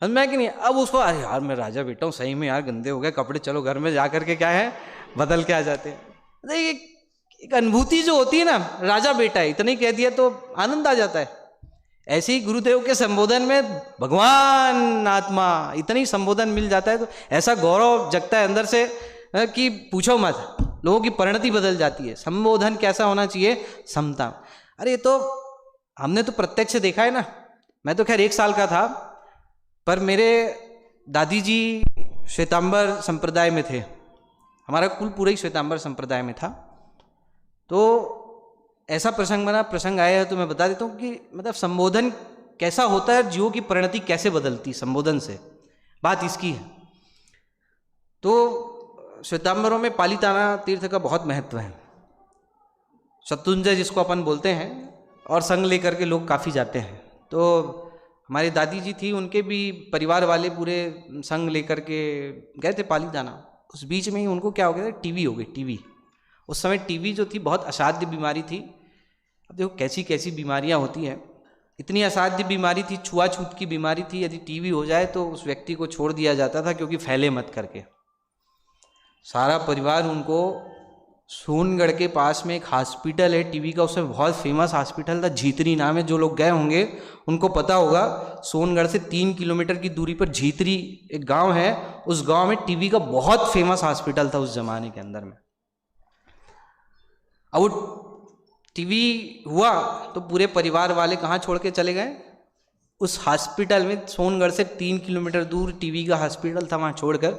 S1: मैं कि नहीं, अब उसको अरे यार मैं राजा बेटा हूँ, सही में यार गंदे हो गए कपड़े, चलो घर में जा करके क्या है बदल के आ जाते हैं। एक अनुभूति जो होती है ना, राजा बेटा है, इतना ही कह दिया तो आनंद आ जाता है। ऐसे ही गुरुदेव के संबोधन में भगवान आत्मा, इतना ही संबोधन मिल जाता है तो ऐसा गौरव जगता है अंदर से कि पूछो मत, लोगों की परिणति बदल जाती है। संबोधन कैसा होना चाहिए, समता। अरे ये तो हमने तो प्रत्यक्ष देखा है ना। मैं तो खैर 1 साल का था, पर मेरे दादी जी श्वेतांबर संप्रदाय में थे। हमारा कुल पूरा ही श्वेतांबर संप्रदाय में था। तो ऐसा प्रसंग बना, प्रसंग आया है तो मैं बता देता हूँ कि मतलब संबोधन कैसा होता है, जीवों की परिणति कैसे बदलती संबोधन से, बात इसकी है। तो श्वेतांबरों में पालीताना तीर्थ का बहुत महत्व है। शत्रुंजय जिसको अपन बोलते हैं, और संग लेकर के लोग काफ़ी जाते हैं। तो हमारी दादी जी थी, उनके भी परिवार वाले पूरे संग लेकर के गए थे पालीताना। उस बीच में ही उनको क्या हो गया, टीबी हो गई। टीबी उस समय टीबी जो थी बहुत असाध्य बीमारी थी। अब देखो कैसी कैसी बीमारियां होती हैं। इतनी असाध्य बीमारी थी, छुआछूत की बीमारी थी। यदि टीबी हो जाए तो उस व्यक्ति को छोड़ दिया जाता था, क्योंकि फैले मत करके। सारा परिवार उनको सोनगढ़ के पास में एक हॉस्पिटल है टीबी का, उसमें बहुत फेमस हॉस्पिटल था, झीतरी नाम है। जो लोग गए होंगे उनको पता होगा। सोनगढ़ से 3 किलोमीटर की दूरी पर झीतरी एक गांव है, उस गांव में टीबी का बहुत फेमस हॉस्पिटल था उस जमाने के अंदर में। अब वो टीबी हुआ तो पूरे परिवार वाले कहाँ छोड़ के चले गए, उस हॉस्पिटल में। सोनगढ़ से 3 किलोमीटर दूर टीबी का हॉस्पिटल था, वहाँ छोड़कर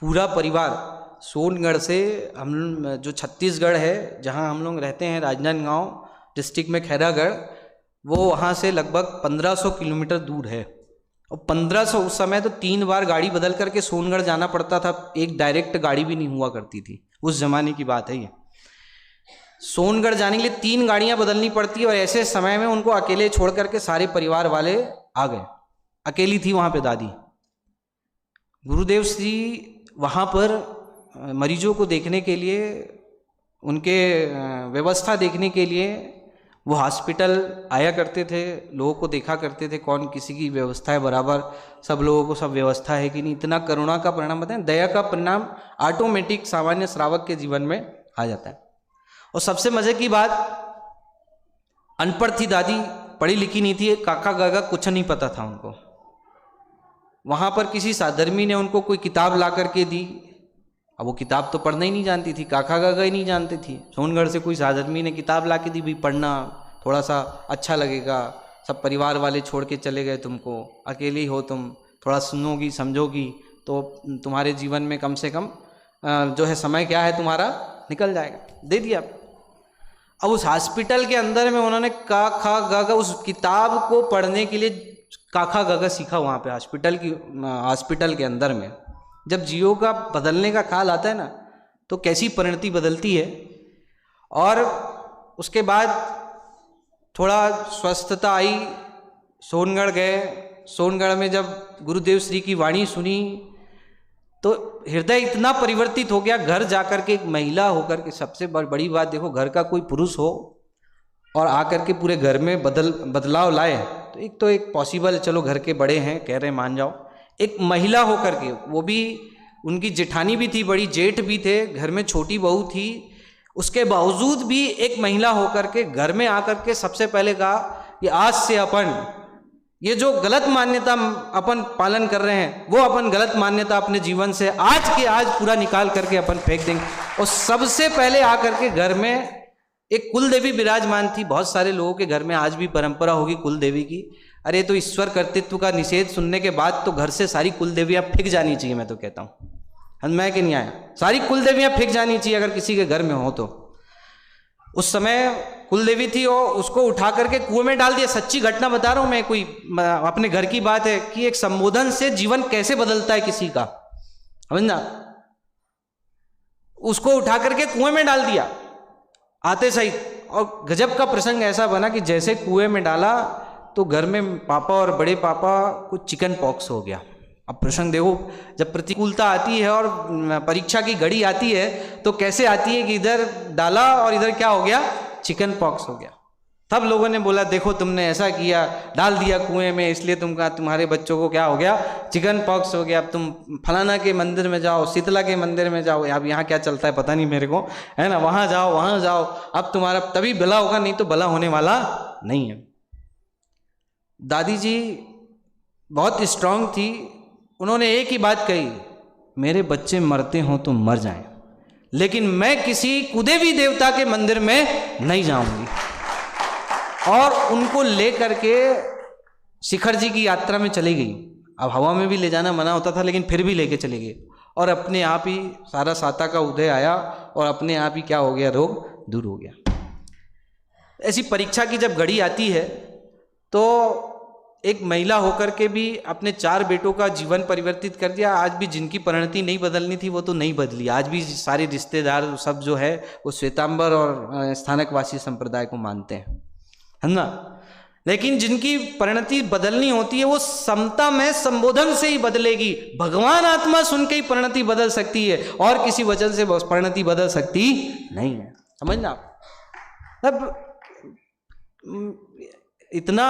S1: पूरा परिवार सोनगढ़ से, हम जो छत्तीसगढ़ है जहाँ हम लोग रहते हैं, राजनांदगांव डिस्ट्रिक्ट में खैरागढ़, वो वहाँ से लगभग 1500 किलोमीटर दूर है। और 1500 उस समय तो 3 बार गाड़ी बदल करके सोनगढ़ जाना पड़ता था, एक डायरेक्ट गाड़ी भी नहीं हुआ करती थी। उस जमाने की बात है ये। सोनगढ़ जाने के लिए 3 गाड़ियाँ बदलनी पड़ती है। और ऐसे समय में उनको अकेले छोड़ करके सारे परिवार वाले आ गए। अकेली थी वहाँ पे दादी। गुरुदेव श्री वहाँ पर मरीजों को देखने के लिए, उनके व्यवस्था देखने के लिए वो हॉस्पिटल आया करते थे, लोगों को देखा करते थे कौन किसी की व्यवस्था है बराबर, सब लोगों को सब व्यवस्था है कि नहीं। इतना करुणा का परिणाम बताएं, दया का परिणाम ऑटोमेटिक सामान्य श्रावक के जीवन में आ जाता है। और सबसे मजे की बात, अनपढ़ थी दादी, पढ़ी लिखी नहीं थी, काका गागा कुछ नहीं पता था उनको। वहाँ पर किसी साधर्मी ने उनको कोई किताब ला करके दी। अब वो किताब तो पढ़ना ही नहीं जानती थी, काका गागा ही नहीं जानती थी। सोनगढ़ से कोई साधर्मी ने किताब ला के दी, भी पढ़ना, थोड़ा सा अच्छा लगेगा, सब परिवार वाले छोड़ के चले गए तुमको, अकेले ही हो तुम, थोड़ा सुनोगी समझोगी तो तुम्हारे जीवन में कम से कम जो है समय क्या है तुम्हारा निकल जाएगा। दे दिया। अब उस हॉस्पिटल के अंदर में उन्होंने का खा गा गा उस किताब को पढ़ने के लिए काखा गागा सीखा वहाँ पे हॉस्पिटल के अंदर में। जब जियो का बदलने का काल आता है ना, तो कैसी परिणति बदलती है। और उसके बाद थोड़ा स्वस्थता आई, सोनगढ़ गए। सोनगढ़ में जब गुरुदेव श्री की वाणी सुनी तो हृदय इतना परिवर्तित हो गया। घर जाकर के एक महिला होकर के, सबसे बड़ी बात देखो, घर का कोई पुरुष हो और आकर के पूरे घर में बदलाव लाए तो एक पॉसिबल, चलो घर के बड़े हैं कह रहे मान जाओ। एक महिला होकर के, वो भी उनकी जेठानी भी थी, बड़ी जेठ भी थे, घर में छोटी बहू थी, उसके बावजूद भी एक महिला होकर के घर में आकर के सबसे पहले कहा कि आज से अपन ये जो गलत मान्यता अपन पालन कर रहे हैं, वो अपन गलत मान्यता अपने जीवन से आज के आज पूरा निकाल करके अपन फेंक देंगे। और सबसे पहले आकर के घर में एक कुल देवी विराजमान थी। बहुत सारे लोगों के घर में आज भी परंपरा होगी कुल देवी की। अरे तो ईश्वर कर्तृत्व का निषेध सुनने के बाद तो घर से सारी कुल देवियाँ फेंक जानी चाहिए। मैं तो कहता हूँ, मैं कि नहीं आया, सारी कुल देवियाँ फेंक जानी चाहिए अगर किसी के घर में हो तो। उस समय कुल देवी थी और उसको उठा करके कुएं में डाल दिया। सच्ची घटना बता रहा हूं मैं, कोई अपने घर की बात है कि एक संबोधन से जीवन कैसे बदलता है किसी का, समझना। उसको उठा करके कुएं में डाल दिया आते सही। और गजब का प्रसंग ऐसा बना कि जैसे कुएं में डाला तो घर में पापा और बड़े पापा को चिकन पॉक्स हो गया। अब प्रसंग देखो, जब प्रतिकूलता आती है और परीक्षा की घड़ी आती है तो कैसे आती है कि इधर डाला और इधर क्या हो गया, चिकन पॉक्स हो गया। तब लोगों ने बोला देखो तुमने ऐसा किया, डाल दिया कुएं में, इसलिए तुम्हारे बच्चों को क्या हो गया, चिकन पॉक्स हो गया। अब तुम फलाना के मंदिर में जाओ, शीतला के मंदिर में जाओ, अब यहाँ क्या चलता है पता नहीं मेरे को, है ना, वहाँ जाओ, अब तुम्हारा तभी भला होगा, नहीं तो भला होने वाला नहीं है। दादी जी बहुत स्ट्रांग थी। उन्होंने एक ही बात कही, मेरे बच्चे मरते हों तो मर जाएं, लेकिन मैं किसी कुदेवी देवता के मंदिर में नहीं जाऊंगी। और उनको लेकर के शिखर जी की यात्रा में चली गई। अब हवा में भी ले जाना मना होता था, लेकिन फिर भी लेके चली गई। और अपने आप ही सारा साता का उदय आया और अपने आप ही क्या हो गया, रोग दूर हो गया। ऐसी परीक्षा की जब घड़ी आती है तो एक महिला होकर के भी अपने 4 बेटों का जीवन परिवर्तित कर दिया। आज भी जिनकी परिणति नहीं बदलनी थी वो तो नहीं बदली। आज भी सारे रिश्तेदार सब जो है वो श्वेतांबर और स्थानकवासी संप्रदाय को मानते हैं, है ना। लेकिन जिनकी परिणति बदलनी होती है वो समता में संबोधन से ही बदलेगी। भगवान आत्मा सुन के ही परिणति बदल सकती है और किसी वचन से परिणति बदल सकती नहीं है, समझना। अब इतना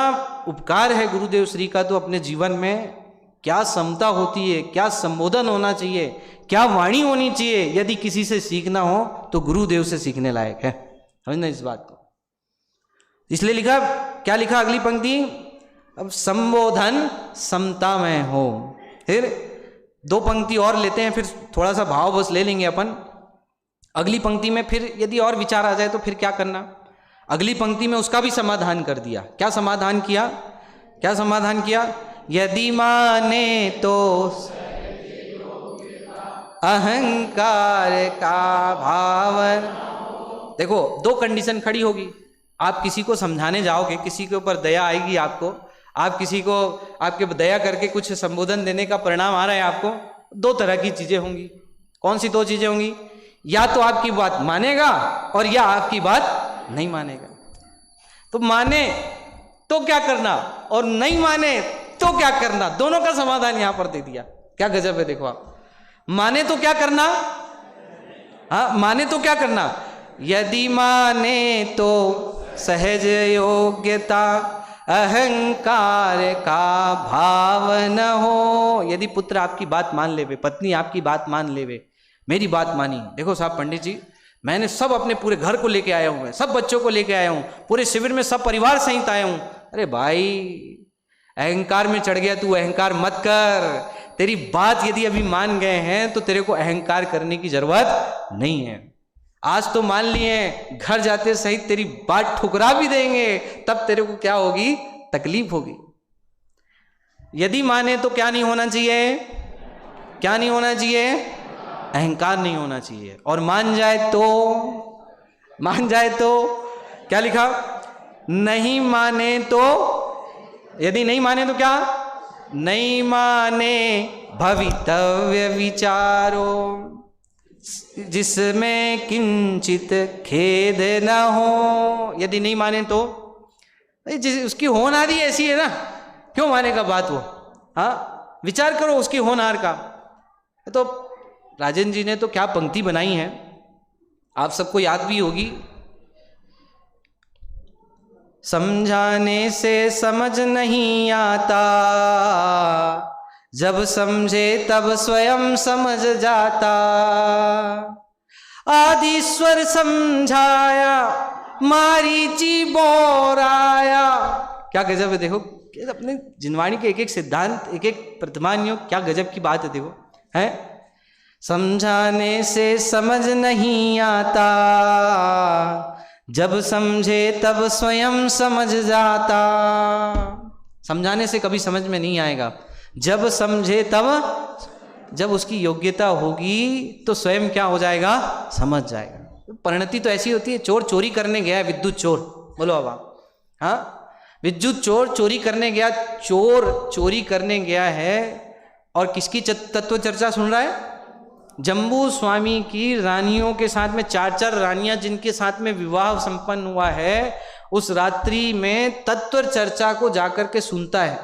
S1: उपकार है गुरुदेव श्री का, तो अपने जीवन में क्या समता होती है, क्या संबोधन होना चाहिए, क्या वाणी होनी चाहिए। यदि किसी से सीखना हो तो गुरुदेव से सीखने लायक है, समझना इस बात को। इसलिए लिखा, क्या लिखा अगली पंक्ति, अब संबोधन समता में हो। फिर 2 पंक्ति और लेते हैं, फिर थोड़ा सा भाव बस ले लेंगे अपन। अगली पंक्ति में फिर यदि और विचार आ जाए तो फिर क्या करना। अगली पंक्ति में उसका भी समाधान कर दिया। क्या समाधान किया, क्या समाधान किया, यदि माने तो अहंकार का भावन। देखो 2 कंडीशन खड़ी होगी। आप किसी को समझाने जाओगे, किसी के ऊपर दया आएगी आपको, आप किसी को आपके दया करके कुछ संबोधन देने का परिणाम आ रहा है आपको, 2 तरह की चीजें होंगी। कौन सी 2 चीजें होंगी, या तो आपकी बात मानेगा और या आपकी बात नहीं मानेगा। तो माने तो क्या करना और नहीं माने तो क्या करना, दोनों का समाधान यहां पर दे दिया। क्या गजब है, देखो आप। माने तो क्या करना, हाँ माने तो क्या करना, यदि माने तो सहज योग्यता अहंकार का भाव न हो। यदि पुत्र आपकी बात मान लेवे, पत्नी आपकी बात मान लेवे, मेरी बात मानी। देखो साहब पंडित जी, मैंने सब अपने पूरे घर को लेके आया हूं, मैं सब बच्चों को लेके आया हूं, पूरे शिविर में सब परिवार सहित आया हूं। अरे भाई, अहंकार में चढ़ गया तू, अहंकार मत कर। तेरी बात यदि अभी मान गए हैं तो तेरे को अहंकार करने की जरूरत नहीं है। आज तो मान लिए, घर जाते सहित तेरी बात ठुकरा भी देंगे, तब तेरे को क्या होगी, तकलीफ होगी। यदि माने तो क्या नहीं होना चाहिए, क्या नहीं होना चाहिए, अहंकार नहीं होना चाहिए। और मान जाए तो क्या लिखा, नहीं माने तो, यदि नहीं माने तो क्या, नहीं माने भवितव्य विचारो, जिसमें किंचित खेद न हो। यदि नहीं माने तो उसकी होनहारी ऐसी है ना, क्यों मानेगा बात वो। हाँ, विचार करो उसकी होनहार का। तो राजन जी ने तो क्या पंक्ति बनाई है, आप सबको याद भी होगी। समझाने से समझ नहीं आता, जब समझे तब स्वयं समझ जाता। आदिश्वर समझाया, मारीची बोराया। क्या गजब है, देखो अपने जिनवाणी के एक एक सिद्धांत, एक एक प्रतिमान योग, क्या गजब की बात है। देखो है, समझाने से समझ नहीं आता, जब समझे तब स्वयं समझ जाता। समझाने से कभी समझ में नहीं आएगा, जब समझे तब, जब उसकी योग्यता होगी तो स्वयं क्या हो जाएगा, समझ जाएगा। परिणति तो ऐसी होती है, चोर चोरी करने गया है, विद्युत चोर, बोलो अब आप, हाँ, विद्युत चोर चोरी करने गया, चोर चोरी करने गया है और किसकी तत्व चर्चा सुन रहा है, जम्बू स्वामी की रानियों के साथ में, 4 रानियां जिनके साथ में विवाह संपन्न हुआ है, उस रात्रि में तत्व चर्चा को जाकर के सुनता है।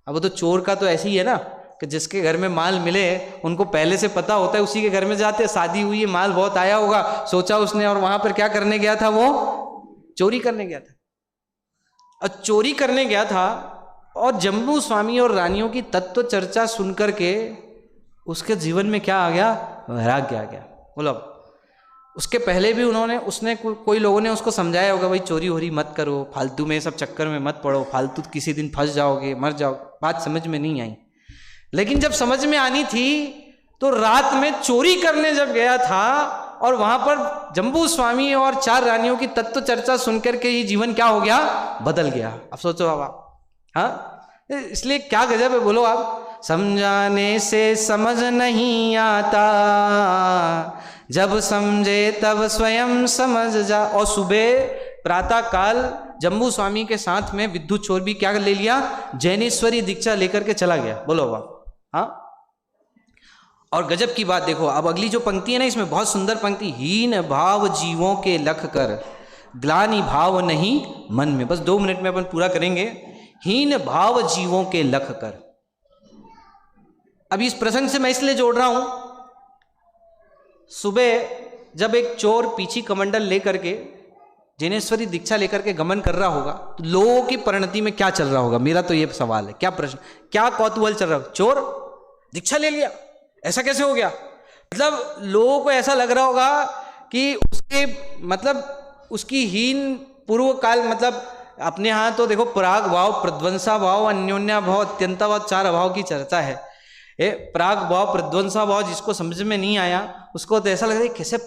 S1: अब तो चोर का तो ऐसे ही है ना कि जिसके घर में माल मिले उनको पहले से पता होता है, उसी के घर में जाते, शादी हुई है, माल बहुत आया होगा, सोचा उसने, और वहां पर क्या करने गया था, वो चोरी करने गया था। और चोरी करने गया था और जम्बू स्वामी और रानियों की तत्व चर्चा सुनकर के उसके जीवन में क्या आ गया, वैराग्य आ गया। बोलो, उसके पहले भी उसने कोई लोगों ने उसको समझाया होगा, भाई चोरी हो रही मत करो, फालतू में सब चक्कर में मत पड़ो, फालतू किसी दिन फंस जाओगे, मर जाओ। बात समझ में नहीं आई, लेकिन जब समझ में आनी थी तो रात में चोरी करने जब गया था और वहां पर जम्बू स्वामी और 4 रानियों की तत्व चर्चा सुनकर के ही जीवन क्या हो गया, बदल गया। अब सोचो आप, हाँ, इसलिए क्या गजब है, बोलो आप। समझाने से समझ नहीं आता, जब समझे तब स्वयं समझ जा। और सुबह प्रातः काल जम्बू स्वामी के साथ में विद्युत चोर भी क्या ले लिया, जैनेश्वरी दीक्षा लेकर के चला गया। बोलो बाबा, हाँ। और गजब की बात देखो, अब अगली जो पंक्ति है ना, इसमें बहुत सुंदर पंक्ति, हीन भाव जीवों के लख कर, ग्लानि भाव नहीं मन में। बस 2 मिनट में अपन पूरा करेंगे। हीन भाव जीवों के लख कर। अभी इस प्रसंग से मैं इसलिए जोड़ रहा हूं, सुबह जब एक चोर पीछी कमंडल लेकर के जैनेश्वरी दीक्षा लेकर के गमन कर रहा होगा, तो लोगों की परिणति में क्या चल रहा होगा, मेरा तो ये सवाल है। क्या प्रश्न, क्या कौतूहल चल रहा होगा, चोर दीक्षा ले लिया, ऐसा कैसे हो गया। मतलब लोगों को ऐसा लग रहा होगा कि उसके मतलब उसकी हीन पूर्व काल, मतलब अपने यहाँ तो देखो पराग भाव, प्रध्वंसा भाव, अन्योन्या भाव, अत्यंताभाव, 4 अभाव की चर्चा है। प्राग भाव, प्रध्वंसा भाव जिसको समझ में नहीं आया उसको तो ऐसा लग रहा है कैसे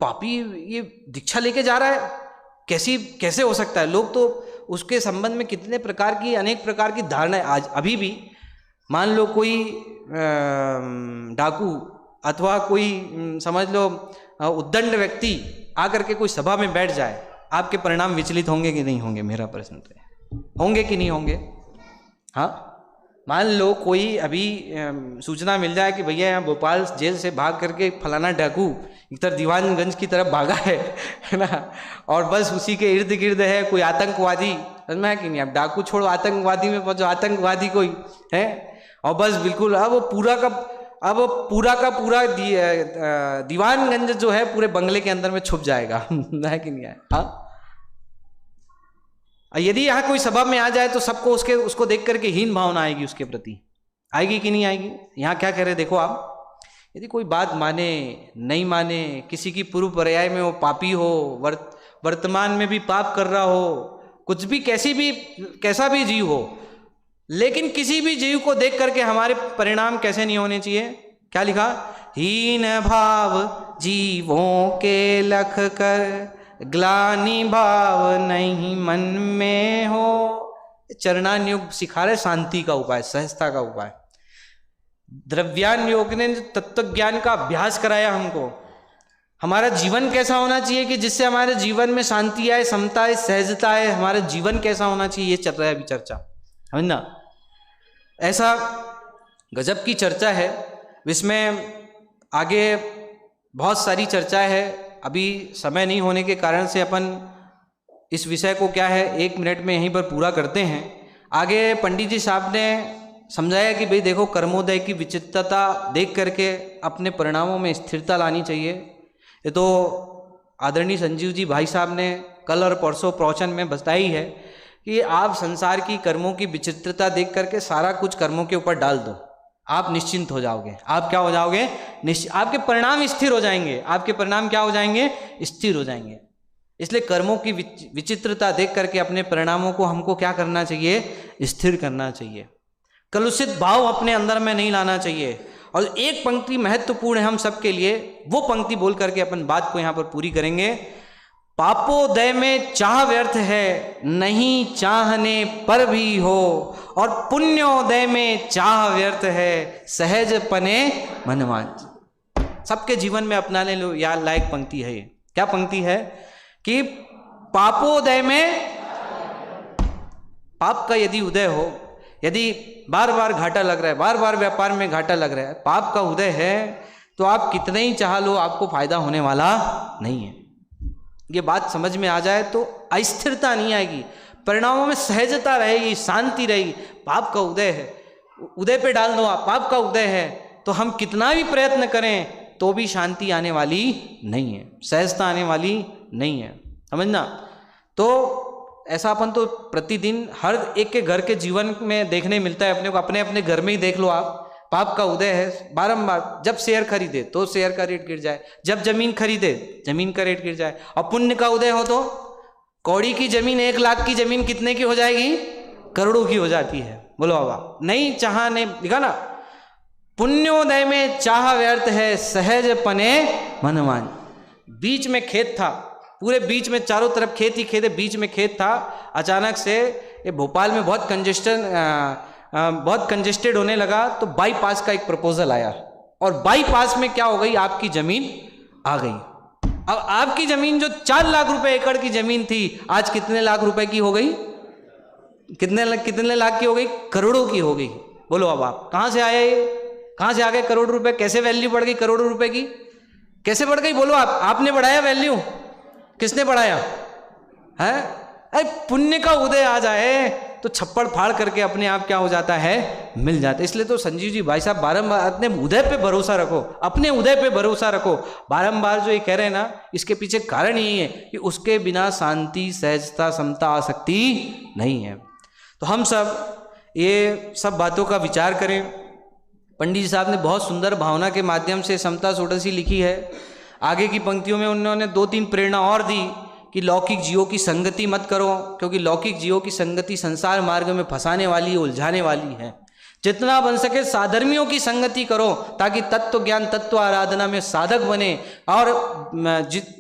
S1: पापी ये दीक्षा लेके जा रहा है, कैसे हो सकता है। लोग तो उसके संबंध में कितने प्रकार की, अनेक प्रकार की धारणाएं आज अभी भी। मान लो कोई डाकू अथवा कोई समझ लो उद्दंड व्यक्ति आकर के कोई सभा में बैठ जाए, आपके परिणाम विचलित होंगे कि नहीं होंगे, मेरा प्रश्न तो है, होंगे कि नहीं होंगे। हाँ, मान लो कोई अभी सूचना मिल जाए कि भैया यहाँ भोपाल जेल से भाग करके फलाना डाकू इधर दीवानगंज की तरफ भागा है ना, और बस उसी के इर्द गिर्द है कोई आतंकवादी, समझ में है कि नहीं। अब डाकू छोड़ो, आतंकवादी में पहुंचो, आतंकवादी कोई है, और बस बिल्कुल अब पूरा का पूरा दीवानगंज जो है पूरे बंगले के अंदर में छुप जाएगा है कि नहीं है। हाँ, यदि यहाँ कोई सभा में आ जाए तो सबको उसको देख करके हीन भावना आएगी, उसके प्रति आएगी कि नहीं आएगी। यहाँ क्या कह रहे देखो आप, यदि कोई बात माने नहीं माने, किसी की पूर्व पर्याय में वो पापी हो, वर्तमान में भी पाप कर रहा हो, कुछ भी कैसा भी जीव हो, लेकिन किसी भी जीव को देख करके हमारे परिणाम कैसे नहीं होने चाहिए? क्या लिखा? हीन भाव जीवों के लख कर, ग्लानि भाव नहीं मन में हो। चरणान योग सिखा रहे शांति का उपाय, सहजता का उपाय। द्रव्यान योग ने तत्व ज्ञान का अभ्यास कराया हमको। हमारा जीवन कैसा होना चाहिए कि जिससे हमारे जीवन में शांति आए, समता आए, सहजता आए, हमारा जीवन कैसा होना चाहिए, ये चल रहा है अभी चर्चा, है ना। ऐसा गजब की चर्चा है, इसमें आगे बहुत सारी चर्चा है। अभी समय नहीं होने के कारण से अपन इस विषय को क्या है 1 मिनट में यहीं पर पूरा करते हैं। आगे पंडित जी साहब ने समझाया कि भाई देखो, कर्मोदय की विचित्रता देख करके अपने परिणामों में स्थिरता लानी चाहिए। ये तो आदरणीय संजीव जी भाई साहब ने कल और परसों प्रवचन में बताई है कि आप संसार की कर्मों की विचित्रता देख करके सारा कुछ कर्मों के ऊपर डाल दो, आप निश्चिंत हो जाओगे। आप क्या हो जाओगे? आपके परिणाम स्थिर हो जाएंगे। आपके परिणाम क्या हो जाएंगे? स्थिर हो जाएंगे। इसलिए कर्मों की विचित्रता देख करके अपने परिणामों को हमको क्या करना चाहिए? स्थिर करना चाहिए। कलुषित भाव अपने अंदर में नहीं लाना चाहिए। और एक पंक्ति महत्वपूर्ण है हम सबके लिए, वो पंक्ति बोल करके अपन बात को यहाँ पर पूरी करेंगे। पापोदय में चाह व्यर्थ है, नहीं चाहने पर भी हो, और पुण्योदय में चाह व्यर्थ है, सहज पने मनवांच। सबके जीवन में अपनाने लो यार लायक पंक्ति है ये। क्या पंक्ति है? कि पापोदय में, पाप का यदि उदय हो, यदि बार बार घाटा लग रहा है, बार बार व्यापार में घाटा लग रहा है, पाप का उदय है, तो आप कितने ही चाह लो आपको फायदा होने वाला नहीं है। ये बात समझ में आ जाए तो अस्थिरता नहीं आएगी, परिणामों में सहजता रहेगी, शांति रहेगी। पाप का उदय है, उदय पे डाल दो आप, पाप का उदय है, तो हम कितना भी प्रयत्न करें तो भी शांति आने वाली नहीं है, सहजता आने वाली नहीं है, समझना। तो ऐसा अपन तो प्रतिदिन हर एक के घर के जीवन में देखने मिलता है अपने को। अपने अपने घर में ही देख लो आप, पाप का उदय है बारंबार। जब शेयर खरीदे तो शेयर का रेट गिर जाए, जब जमीन खरीदे जमीन का रेट गिर जाए। और पुण्य का उदय हो तो कौड़ी की जमीन, 1 लाख की जमीन कितने की हो जाएगी? करोड़ों की हो जाती है। बोलो बाबा, नहीं चाहने, दिखा ना, पुण्योदय में चाह व्यर्थ है, सहज पने मनमान। बीच में खेत था, पूरे बीच में चारों तरफ खेत ही खेत है, बीच में खेत था। अचानक से ये भोपाल में बहुत कंजेस्टेड होने लगा, तो बाईपास का एक प्रपोजल आया, और बाईपास में क्या हो गई? आपकी जमीन आ गई। अब आपकी जमीन जो 4 लाख रुपए एकड़ की जमीन थी, आज कितने लाख रुपए की हो गई? कितने लाख की हो गई? करोड़ों की हो गई। बोलो अब आप कहां से आया ये? कहां से आ गए करोड़ रुपए? कैसे वैल्यू बढ़ गई करोड़ों रुपए की? कैसे बढ़ गई? बोलो आप। आपने बढ़ाया वैल्यू? किसने बढ़ाया है? अरे पुण्य का उदय आ जाए तो छप्पड़ फाड़ करके अपने आप क्या हो जाता है? मिल जाता है। इसलिए तो संजीव जी भाई साहब बारंबार अपने उदय पे भरोसा रखो, अपने उदय पे भरोसा रखो, बारंबार जो ये कह रहे हैं ना, इसके पीछे कारण यही है कि उसके बिना शांति, सहजता, समता आ सकती नहीं है। तो हम सब ये सब बातों का विचार करें। पंडित जी साहब ने बहुत सुंदर भावना के माध्यम से समता षोडशी लिखी है। आगे की पंक्तियों में उन्होंने 2-3 प्रेरणा और दी कि लौकिक जीवों की संगति मत करो, क्योंकि लौकिक जीवों की संगति संसार मार्ग में फंसाने वाली, उलझाने वाली है। जितना बन सके साधर्मियों की संगति करो, ताकि तत्व ज्ञान, तत्व आराधना में साधक बने। और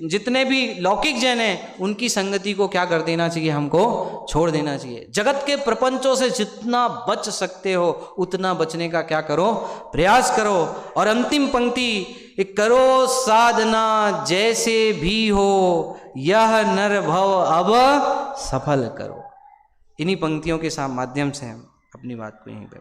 S1: जितने भी लौकिक जन हैं उनकी संगति को क्या कर देना चाहिए? हमको छोड़ देना चाहिए। जगत के प्रपंचों से जितना बच सकते हो उतना बचने का क्या करो? प्रयास करो। और अंतिम पंक्ति, करो साधना जैसे भी हो, यह नर भव अब सफल करो। इन्हीं पंक्तियों के माध्यम से हम अपनी बात को यहीं पे